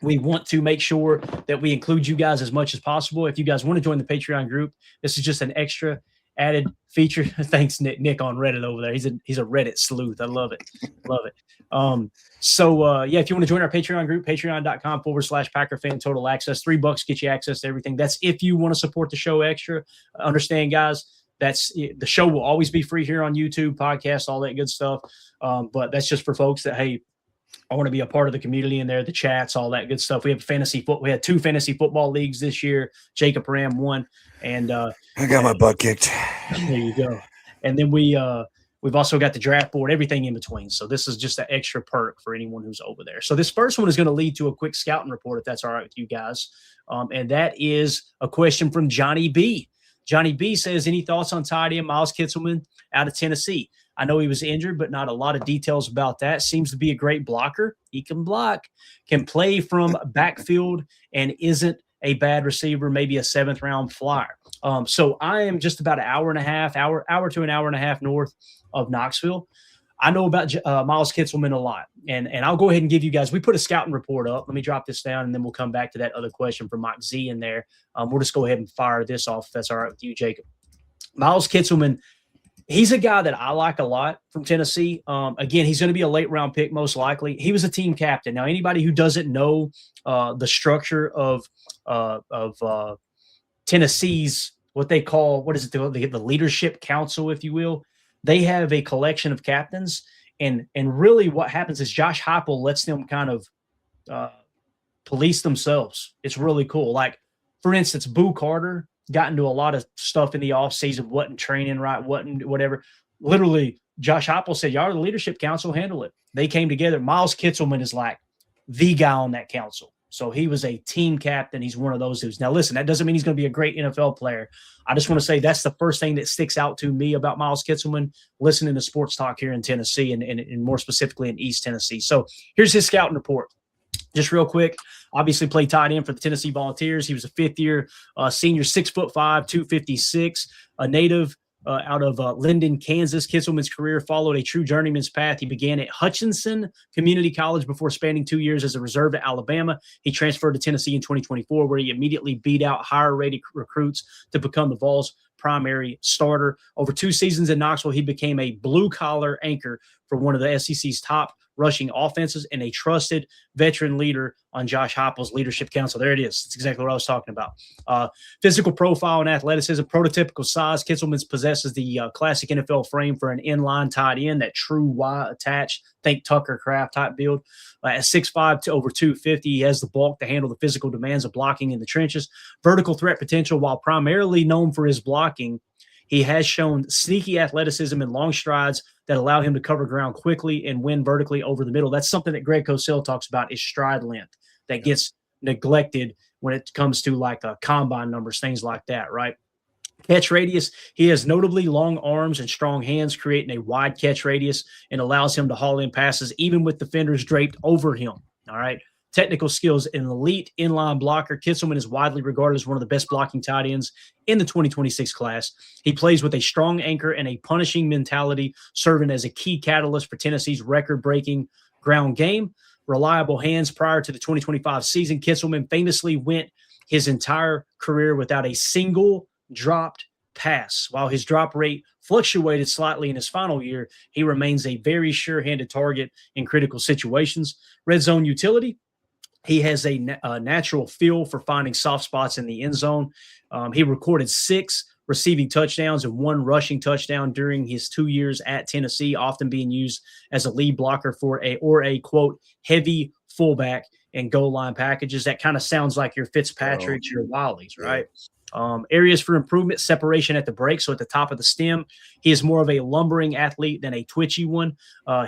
we want to make sure that we include you guys as much as possible. If you guys want to join the Patreon group, this is just an extra added feature. Thanks, Nick on Reddit over there. He's a Reddit sleuth. I love it. Love it. Yeah, if you want to join our Patreon group, patreon.com/Packer Fan Total Access, $3 get you access to everything. That's if you want to support the show extra. Understand, guys, that's the show will always be free here on YouTube, podcast, all that good stuff. But that's just for folks that, hey, I want to be a part of the community in there, the chats, all that good stuff. We have we had 2 fantasy football leagues this year. Jacob Ram won, and I got my butt kicked. There you go. And then we've also got the draft board, everything in between. So this is just an extra perk for anyone who's over there. So this first one is going to lead to a quick scouting report, if that's all right with you guys. And that is a question from Johnny B. Johnny B says, any thoughts on tight end Miles Kitselman out of Tennessee? I know he was injured, but not a lot of details about that. Seems to be a great blocker. He can block, can play from backfield, and isn't a bad receiver, maybe a 7th-round flyer. So I am just about an hour to an hour and a half north of Knoxville. I know about Miles Kitselman a lot, and I'll go ahead and give you guys – we put a scouting report up. Let me drop this down, and then we'll come back to that other question from Mike Z in there. We'll just go ahead and fire this off if that's all right with you, Jacob. Miles Kitselman, he's a guy that I like a lot from Tennessee. Again, he's going to be a late-round pick most likely. He was a team captain. Now, anybody who doesn't know the structure of Tennessee's what they call – what is it? The leadership council, if you will. They have a collection of captains, and really what happens is Josh Heupel lets them kind of police themselves. It's really cool. Like, for instance, Boo Carter got into a lot of stuff in the offseason, wasn't training right, wasn't whatever. Literally, Josh Heupel said, y'all are the leadership council, handle it. They came together. Miles Kitselman is like the guy on that council. So he was a team captain. He's one of those dudes. Now, listen, that doesn't mean he's going to be a great NFL player. I just want to say that's the first thing that sticks out to me about Miles Kitselman, listening to sports talk here in Tennessee and more specifically in East Tennessee. So here's his scouting report. Just real quick, obviously played tight end for the Tennessee Volunteers. He was a 5th-year senior, 6'5", 256, a native out of Linden, Kansas. Kitselman's career followed a true journeyman's path. He began at Hutchinson Community College before spending 2 years as a reserve at Alabama. He transferred to Tennessee in 2024, where he immediately beat out higher-rated recruits to become the Vols' primary starter. Over 2 seasons in Knoxville, he became a blue-collar anchor for one of the SEC's top rushing offenses and a trusted veteran leader on Josh Heupel's leadership council. There it is. That's exactly what I was talking about. Physical profile and athleticism, prototypical size. Kitselman possesses the classic NFL frame for an inline tight end, that true Y attached, think Tucker Kraft type build. At 6'5" to over 250, he has the bulk to handle the physical demands of blocking in the trenches. Vertical threat potential, while primarily known for his blocking, he has shown sneaky athleticism and long strides that allow him to cover ground quickly and win vertically over the middle. That's something that Greg Cosell talks about, is stride length that gets neglected when it comes to like combine numbers, things like that, right? Catch radius, he has notably long arms and strong hands, creating a wide catch radius and allows him to haul in passes even with defenders draped over him, all right? Technical skills, an elite inline blocker. Kitselman is widely regarded as one of the best blocking tight ends in the 2026 class. He plays with a strong anchor and a punishing mentality, serving as a key catalyst for Tennessee's record-breaking ground game. Reliable hands. Prior to the 2025 season, Kitselman famously went his entire career without a single dropped pass. While his drop rate fluctuated slightly in his final year, he remains a very sure-handed target in critical situations. Red zone utility. He has a natural feel for finding soft spots in the end zone. He recorded 6 receiving touchdowns and 1 rushing touchdown during his 2 years at Tennessee, often being used as a lead blocker for a quote, heavy fullback and goal line packages. That kind of sounds like your Fitzpatricks, your Wileys, right? Areas for improvement, separation at the break. So at the top of the stem, he is more of a lumbering athlete than a twitchy one.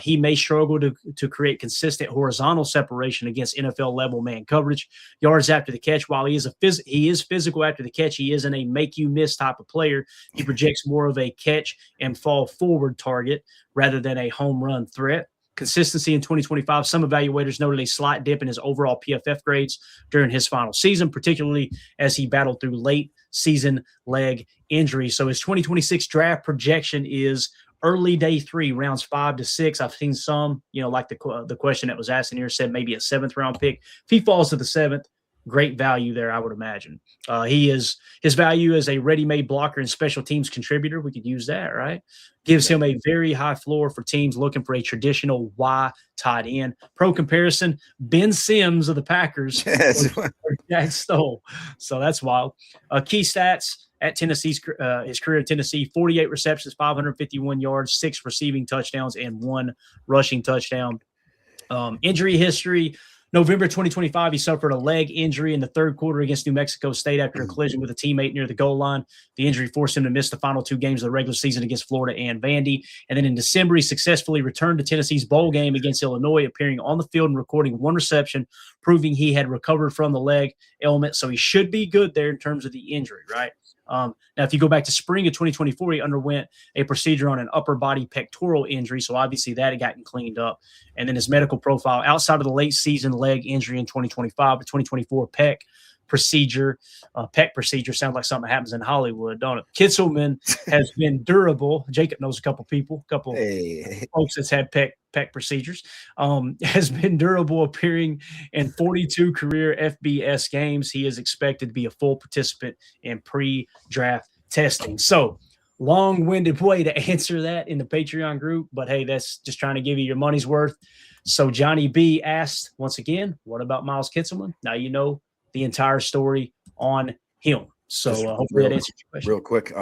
He may struggle to create consistent horizontal separation against NFL level man coverage. Yards after the catch, while he is physical after the catch, he isn't a make you miss type of player. He projects more of a catch and fall forward target rather than a home run threat. Consistency in 2025, some evaluators noted a slight dip in his overall PFF grades during his final season, particularly as he battled through late season leg injury. So his 2026 draft projection is early day 3, rounds 5 to 6. I've seen some, like the question that was asked in here said maybe a 7th round pick. If he falls to the 7th, great value there, I would imagine. His value as a ready-made blocker and special teams contributor, we could use that, right? Gives him a very high floor for teams looking for a traditional Y tight end. Pro comparison, Ben Sims of the Packers, Jack Stoll. So that's wild. Key stats at Tennessee's his career at Tennessee: 48 receptions, 551 yards, 6 receiving touchdowns, and 1 rushing touchdown. Injury history. November 2025, he suffered a leg injury in the third quarter against New Mexico State after a collision with a teammate near the goal line. The injury forced him to miss the final 2 games of the regular season against Florida and Vandy. And then in December, he successfully returned to Tennessee's bowl game against Illinois, appearing on the field and recording 1 reception, proving he had recovered from the leg ailment. So he should be good there in terms of the injury, right? Now, if you go back to spring of 2024, he underwent a procedure on an upper body pectoral injury. So obviously that had gotten cleaned up. And then his medical profile outside of the late season leg injury in 2025, the 2024 pec procedure sounds like something that happens in Hollywood, don't it? Kitselman has been durable. Jacob knows a couple folks that's had pec procedures. Has been durable, appearing in 42 career FBS games. He is expected to be a full participant in pre-draft testing. So long-winded way to answer that in the Patreon group, but hey, that's just trying to give you your money's worth. So Johnny B asked once again, what about Miles Kitselman? Now you know the entire story on him. So hopefully that answers your question. Real quick,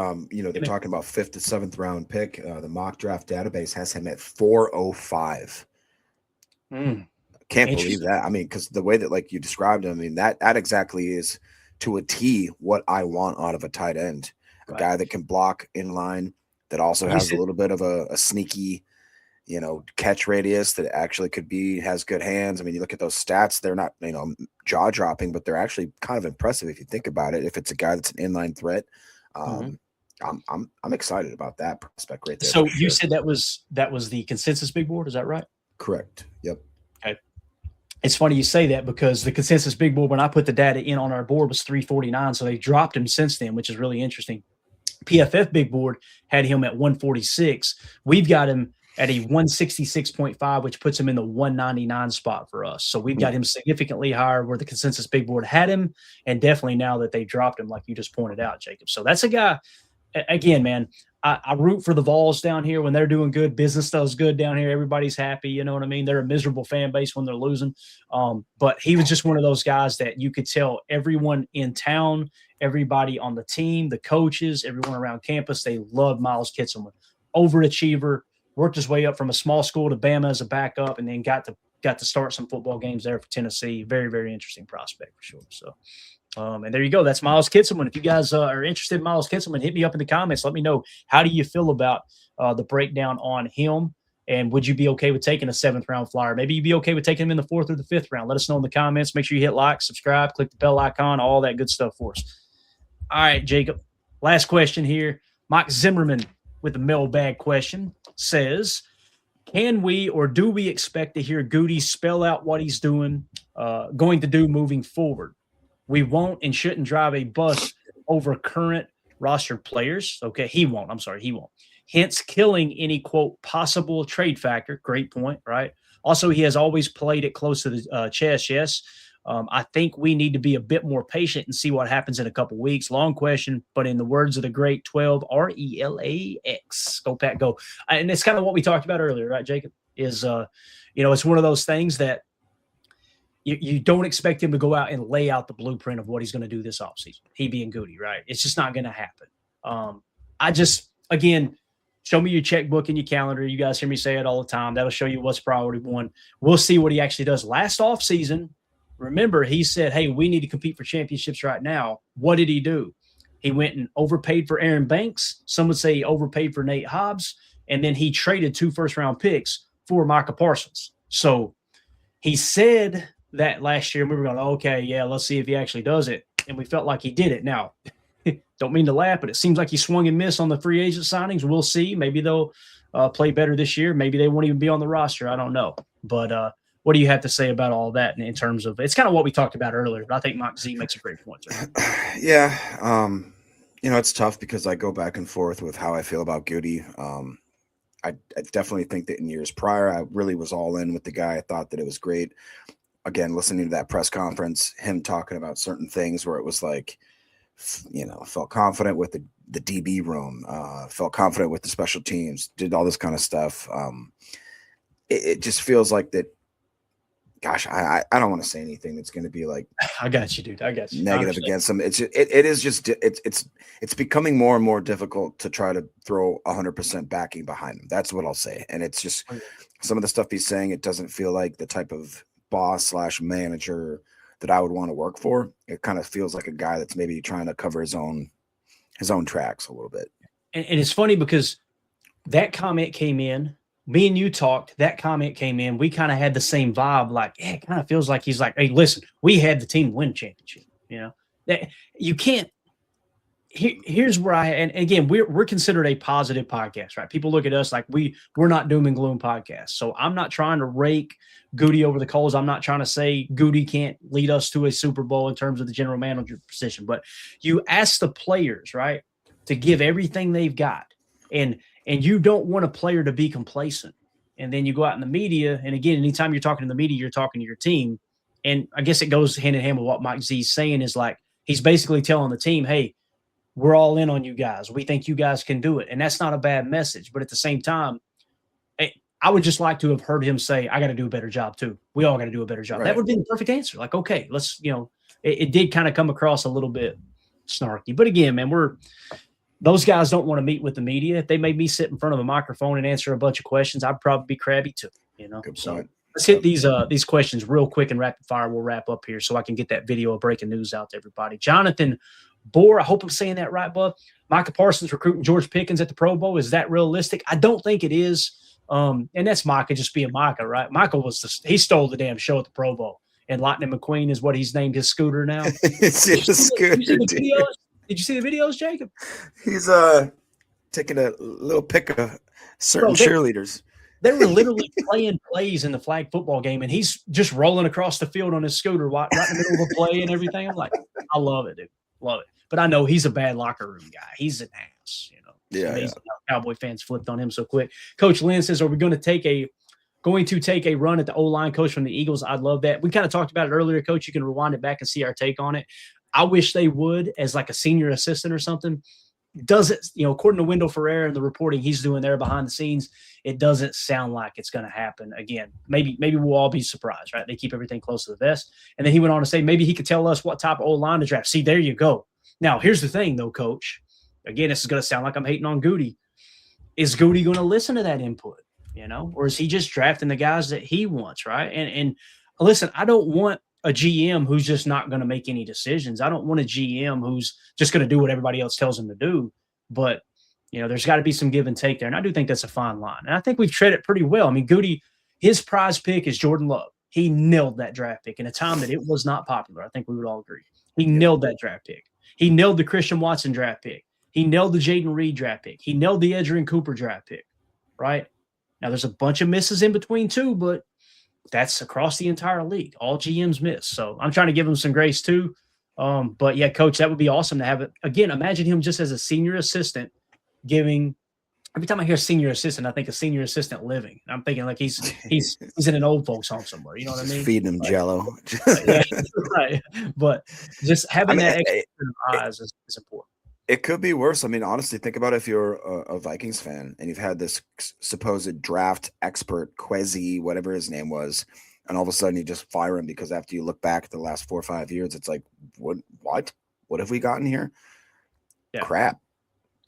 they're talking about 5th to 7th round pick. The mock draft database has him at 405. Can't believe that. I mean, because the way that like you described him, I mean, that exactly is to a T what I want out of a tight end. A guy that can block in line, that also has a little bit of a sneaky, catch radius, that actually has good hands. I mean, you look at those stats, they're not, jaw dropping, but they're actually kind of impressive if you think about it. If it's a guy that's an inline threat, I'm excited about that prospect right there. So you said that was the consensus big board, is that right? Correct. Yep. Okay. It's funny you say that because the consensus big board, when I put the data in on our board, was 349. So they dropped him since then, which is really interesting. PFF big board had him at 146. We've got him at a 166.5, which puts him in the 199 spot for us. So we've got him significantly higher where the consensus big board had him, and definitely now that they dropped him, like you just pointed out, Jacob. So that's a guy, again, man, I root for the Vols down here when they're doing good. Business does good down here. Everybody's happy. You know what I mean? They're a miserable fan base when they're losing. But he was just one of those guys that you could tell everyone in town, everybody on the team, the coaches, everyone around campus, they loved Miles Kitselman. Overachiever, worked his way up from a small school to Bama as a backup, and then got to start some football games there for Tennessee. Very, very interesting prospect for sure. So. And there you go. That's Miles Kitselman. If you guys are interested in Miles Kitselman, hit me up in the comments. Let me know, how do you feel about the breakdown on him? And would you be okay with taking a 7th-round flyer? Maybe you'd be okay with taking him in the 4th or the 5th round. Let us know in the comments. Make sure you hit like, subscribe, click the bell icon, all that good stuff for us. All right, Jacob. Last question here. Mike Zimmerman with the mailbag question says, can we or do we expect to hear Goody spell out what he's going to do moving forward? We won't and shouldn't drive a bus over current roster players. Okay, he won't. I'm sorry, he won't. Hence, killing any, quote, possible trade factor. Great point, right? Also, he has always played it close to the chest, yes. I think we need to be a bit more patient and see what happens in a couple weeks. Long question, but in the words of the great 12 RELAX, go Pat, go. And it's kind of what we talked about earlier, right, Jacob? Is, it's one of those things that you don't expect him to go out and lay out the blueprint of what he's going to do this offseason. He being Goody, right? It's just not going to happen. Again, show me your checkbook and your calendar. You guys hear me say it all the time. That'll show you what's priority one. We'll see what he actually does. Last offseason, remember, he said, hey, we need to compete for championships right now. What did he do? He went and overpaid for Aaron Banks. Some would say he overpaid for Nate Hobbs. And then he traded 2 first-round picks for Micah Parsons. So he said that last year, we were going, okay, yeah, let's see if he actually does it. And we felt like he did it. Now, don't mean to laugh, but it seems like he swung and missed on the free agent signings. We'll see. Maybe they'll play better this year. Maybe they won't even be on the roster. I don't know. But what do you have to say about all that in terms of – it's kind of what we talked about earlier, but I think Mike Z makes a great point. Yeah. It's tough because I go back and forth with how I feel about Goody. I definitely think that in years prior, I really was all in with the guy. I thought that it was great. Again, listening to that press conference, him talking about certain things where it was like, felt confident with the DB room, felt confident with the special teams, did all this kind of stuff. It just feels like that. Gosh, I don't want to say anything that's going to be like, I got you, dude. I got you. Negative against them. It's becoming more and more difficult to try to throw 100% backing behind them. That's what I'll say. And it's just some of the stuff he's saying. It doesn't feel like the type of boss/manager that I would want to work for. It kind of feels like a guy that's maybe trying to cover his own tracks a little bit. And it's funny because that comment came in. Me and you talked. That comment came in. We kind of had the same vibe. Like, it kind of feels like he's like, hey, listen, we had the team win championship. That you can't. Here's where and again, we're considered a positive podcast, right? People look at us like we're not doom and gloom podcast. So I'm not trying to rake Goody over the coals. I'm not trying to say Goody can't lead us to a Super Bowl in terms of the general manager position. But you ask the players, right, to give everything they've got, and you don't want a player to be complacent. And then you go out in the media, and again, anytime you're talking to the media, you're talking to your team. And I guess it goes hand in hand with what Mike Z is saying is like he's basically telling the team, hey, we're all in on you guys. We think you guys can do it. And that's not a bad message. But at the same time, I would just like to have heard him say, I got to do a better job too. We all got to do a better job. Right. That would be the perfect answer. Like, okay, let's, it did kind of come across a little bit snarky. But again, man, those guys don't want to meet with the media. If they made me sit in front of a microphone and answer a bunch of questions, I'd probably be crabby too, Good so point. Let's hit these questions real quick and rapid fire. We'll wrap up here so I can get that video of breaking news out to everybody. Jonathan Bohr, I hope I'm saying that right, bud. Micah Parsons recruiting George Pickens at the Pro Bowl. Is that realistic? I don't think it is. And that's Micah just being Micah, right? Micah he stole the damn show at the Pro Bowl. And Lightning McQueen is what he's named his scooter now. It's his scooter. Did you see the videos, Jacob? He's taking a little pic of certain cheerleaders. They were literally playing plays in the flag football game, and he's just rolling across the field on his scooter right in the middle of a play and everything. I'm like, I love it, dude. Love it. But I know he's a bad locker room guy. He's an ass, Yeah. Amazing how Cowboy fans flipped on him so quick. Coach Lynn says, are we going to take a run at the O-line coach from the Eagles? I'd love that. We kind of talked about it earlier, Coach. You can rewind it back and see our take on it. I wish they would as like a senior assistant or something. doesn't, according to Wendell Ferrer and the reporting he's doing there behind the scenes, it doesn't sound like it's going to happen again. Maybe we'll all be surprised, right? They keep everything close to the vest. And then he went on to say maybe he could tell us what type of O-line to draft. See, there you go. Now, here's the thing, though, Coach. Again, this is going to sound like I'm hating on Goody. Is Goody going to listen to that input, or is he just drafting the guys that he wants, right? And listen, I don't want a GM who's just not going to make any decisions. I don't want a GM who's just going to do what everybody else tells him to do. But, there's got to be some give and take there. And I do think that's a fine line. And I think we've tread it pretty well. I mean, Goody, his prize pick is Jordan Love. He nailed that draft pick in a time that it was not popular. I think we would all agree. He nailed that draft pick. He nailed the Christian Watson draft pick. He nailed the Jaden Reed draft pick. He nailed the Edgerrin Cooper draft pick, right? Now, there's a bunch of misses in between too, but that's across the entire league. All GMs miss. So I'm trying to give him some grace too. But yeah, Coach, that would be awesome to have it. Again, imagine him just as a senior assistant giving – every time I hear senior assistant, I think of senior assistant living. And I'm thinking like he's in an old folks home somewhere. You know what I mean? Feeding him Jello. Yeah, right. But just having that extra eyes is important. It could be worse. I mean, honestly, think about if you're a Vikings fan and you've had this supposed draft expert, Quezzy, whatever his name was, and all of a sudden you just fire him because after you look back at the last 4 or 5 years, it's like, what have we gotten here? Yeah. Crap.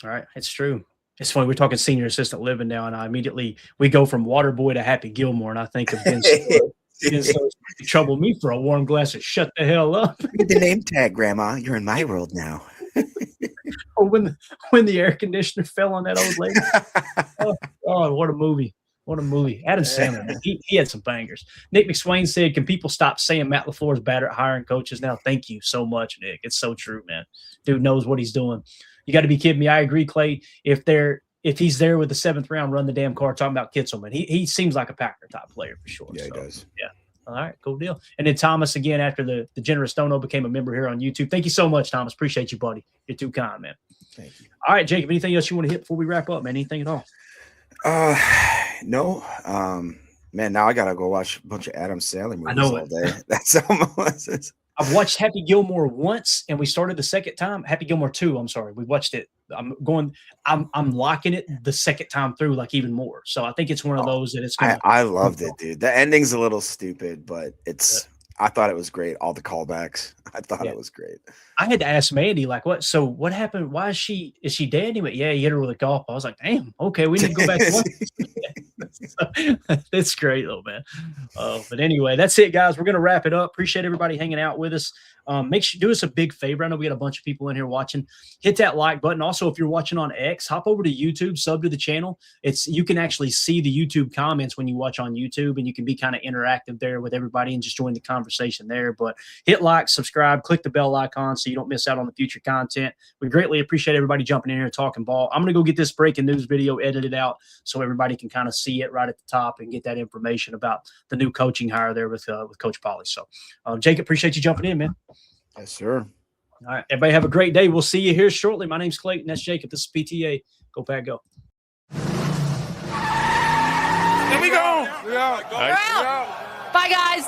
All right. It's true. It's funny. We're talking senior assistant living now, and we go from Waterboy to Happy Gilmore, and I think of Ben Stiller. So trouble me for a warm glass of shut the hell up. Look at the name tag, Grandma. You're in my world now. Or when the air conditioner fell on that old lady. Oh, what a movie. What a movie. Adam Sandler, man, he had some bangers. Nick McSwain said, can people stop saying Matt LaFleur is bad at hiring coaches now? Thank you so much, Nick. It's so true, man. Dude knows what he's doing. You got to be kidding me. I agree, Clay. If he's there with the 7th round, run the damn card, talking about Kitzelman. He seems like a Packer type player for sure. Yeah, he does. Yeah. All right, cool deal. And then Thomas, again, after the generous dono, became a member here on YouTube. Thank you so much, Thomas. Appreciate you, buddy. You're too kind, man. Thank you. All right, Jacob, anything else you want to hit before we wrap up, man? Anything at all? No. Man, now I got to go watch a bunch of Adam Sandler movies all day. That's almost I've watched Happy Gilmore once, and we started the second time. Happy Gilmore 2, I'm sorry. We watched it. I'm liking it the second time through, like even more. So I think it's one of those that it's gonna I loved it, dude. The ending's a little stupid, but I thought it was great. All the callbacks. I thought it was great. I had to ask Mandy, like, what happened? Why is she dead? He went, yeah, he hit her with a golf ball. I was like, damn, okay, we need to go back to watch. That's great though, man. But anyway, that's it, guys. We're gonna wrap it up. Appreciate everybody hanging out with us. Make sure do us a big favor. I know we got a bunch of people in here watching. Hit that like button. Also, if you're watching on X, hop over to YouTube, sub to the channel. You can actually see the YouTube comments when you watch on YouTube, and you can be kind of interactive there with everybody and just join the conversation there. But hit like, subscribe, click the bell icon so you don't miss out on the future content. We greatly appreciate everybody jumping in here talking ball. I'm gonna go get this breaking news video edited out so everybody can kind of see it right at the top and get that information about the new coaching hire there with Coach Pauly. So, Jacob, appreciate you jumping in, man. Yes, sir. All right, everybody have a great day. We'll see you here shortly. My name's Clayton. That's Jacob. This is PTA. Go Pack, go. Here we go. We out. Bye, guys.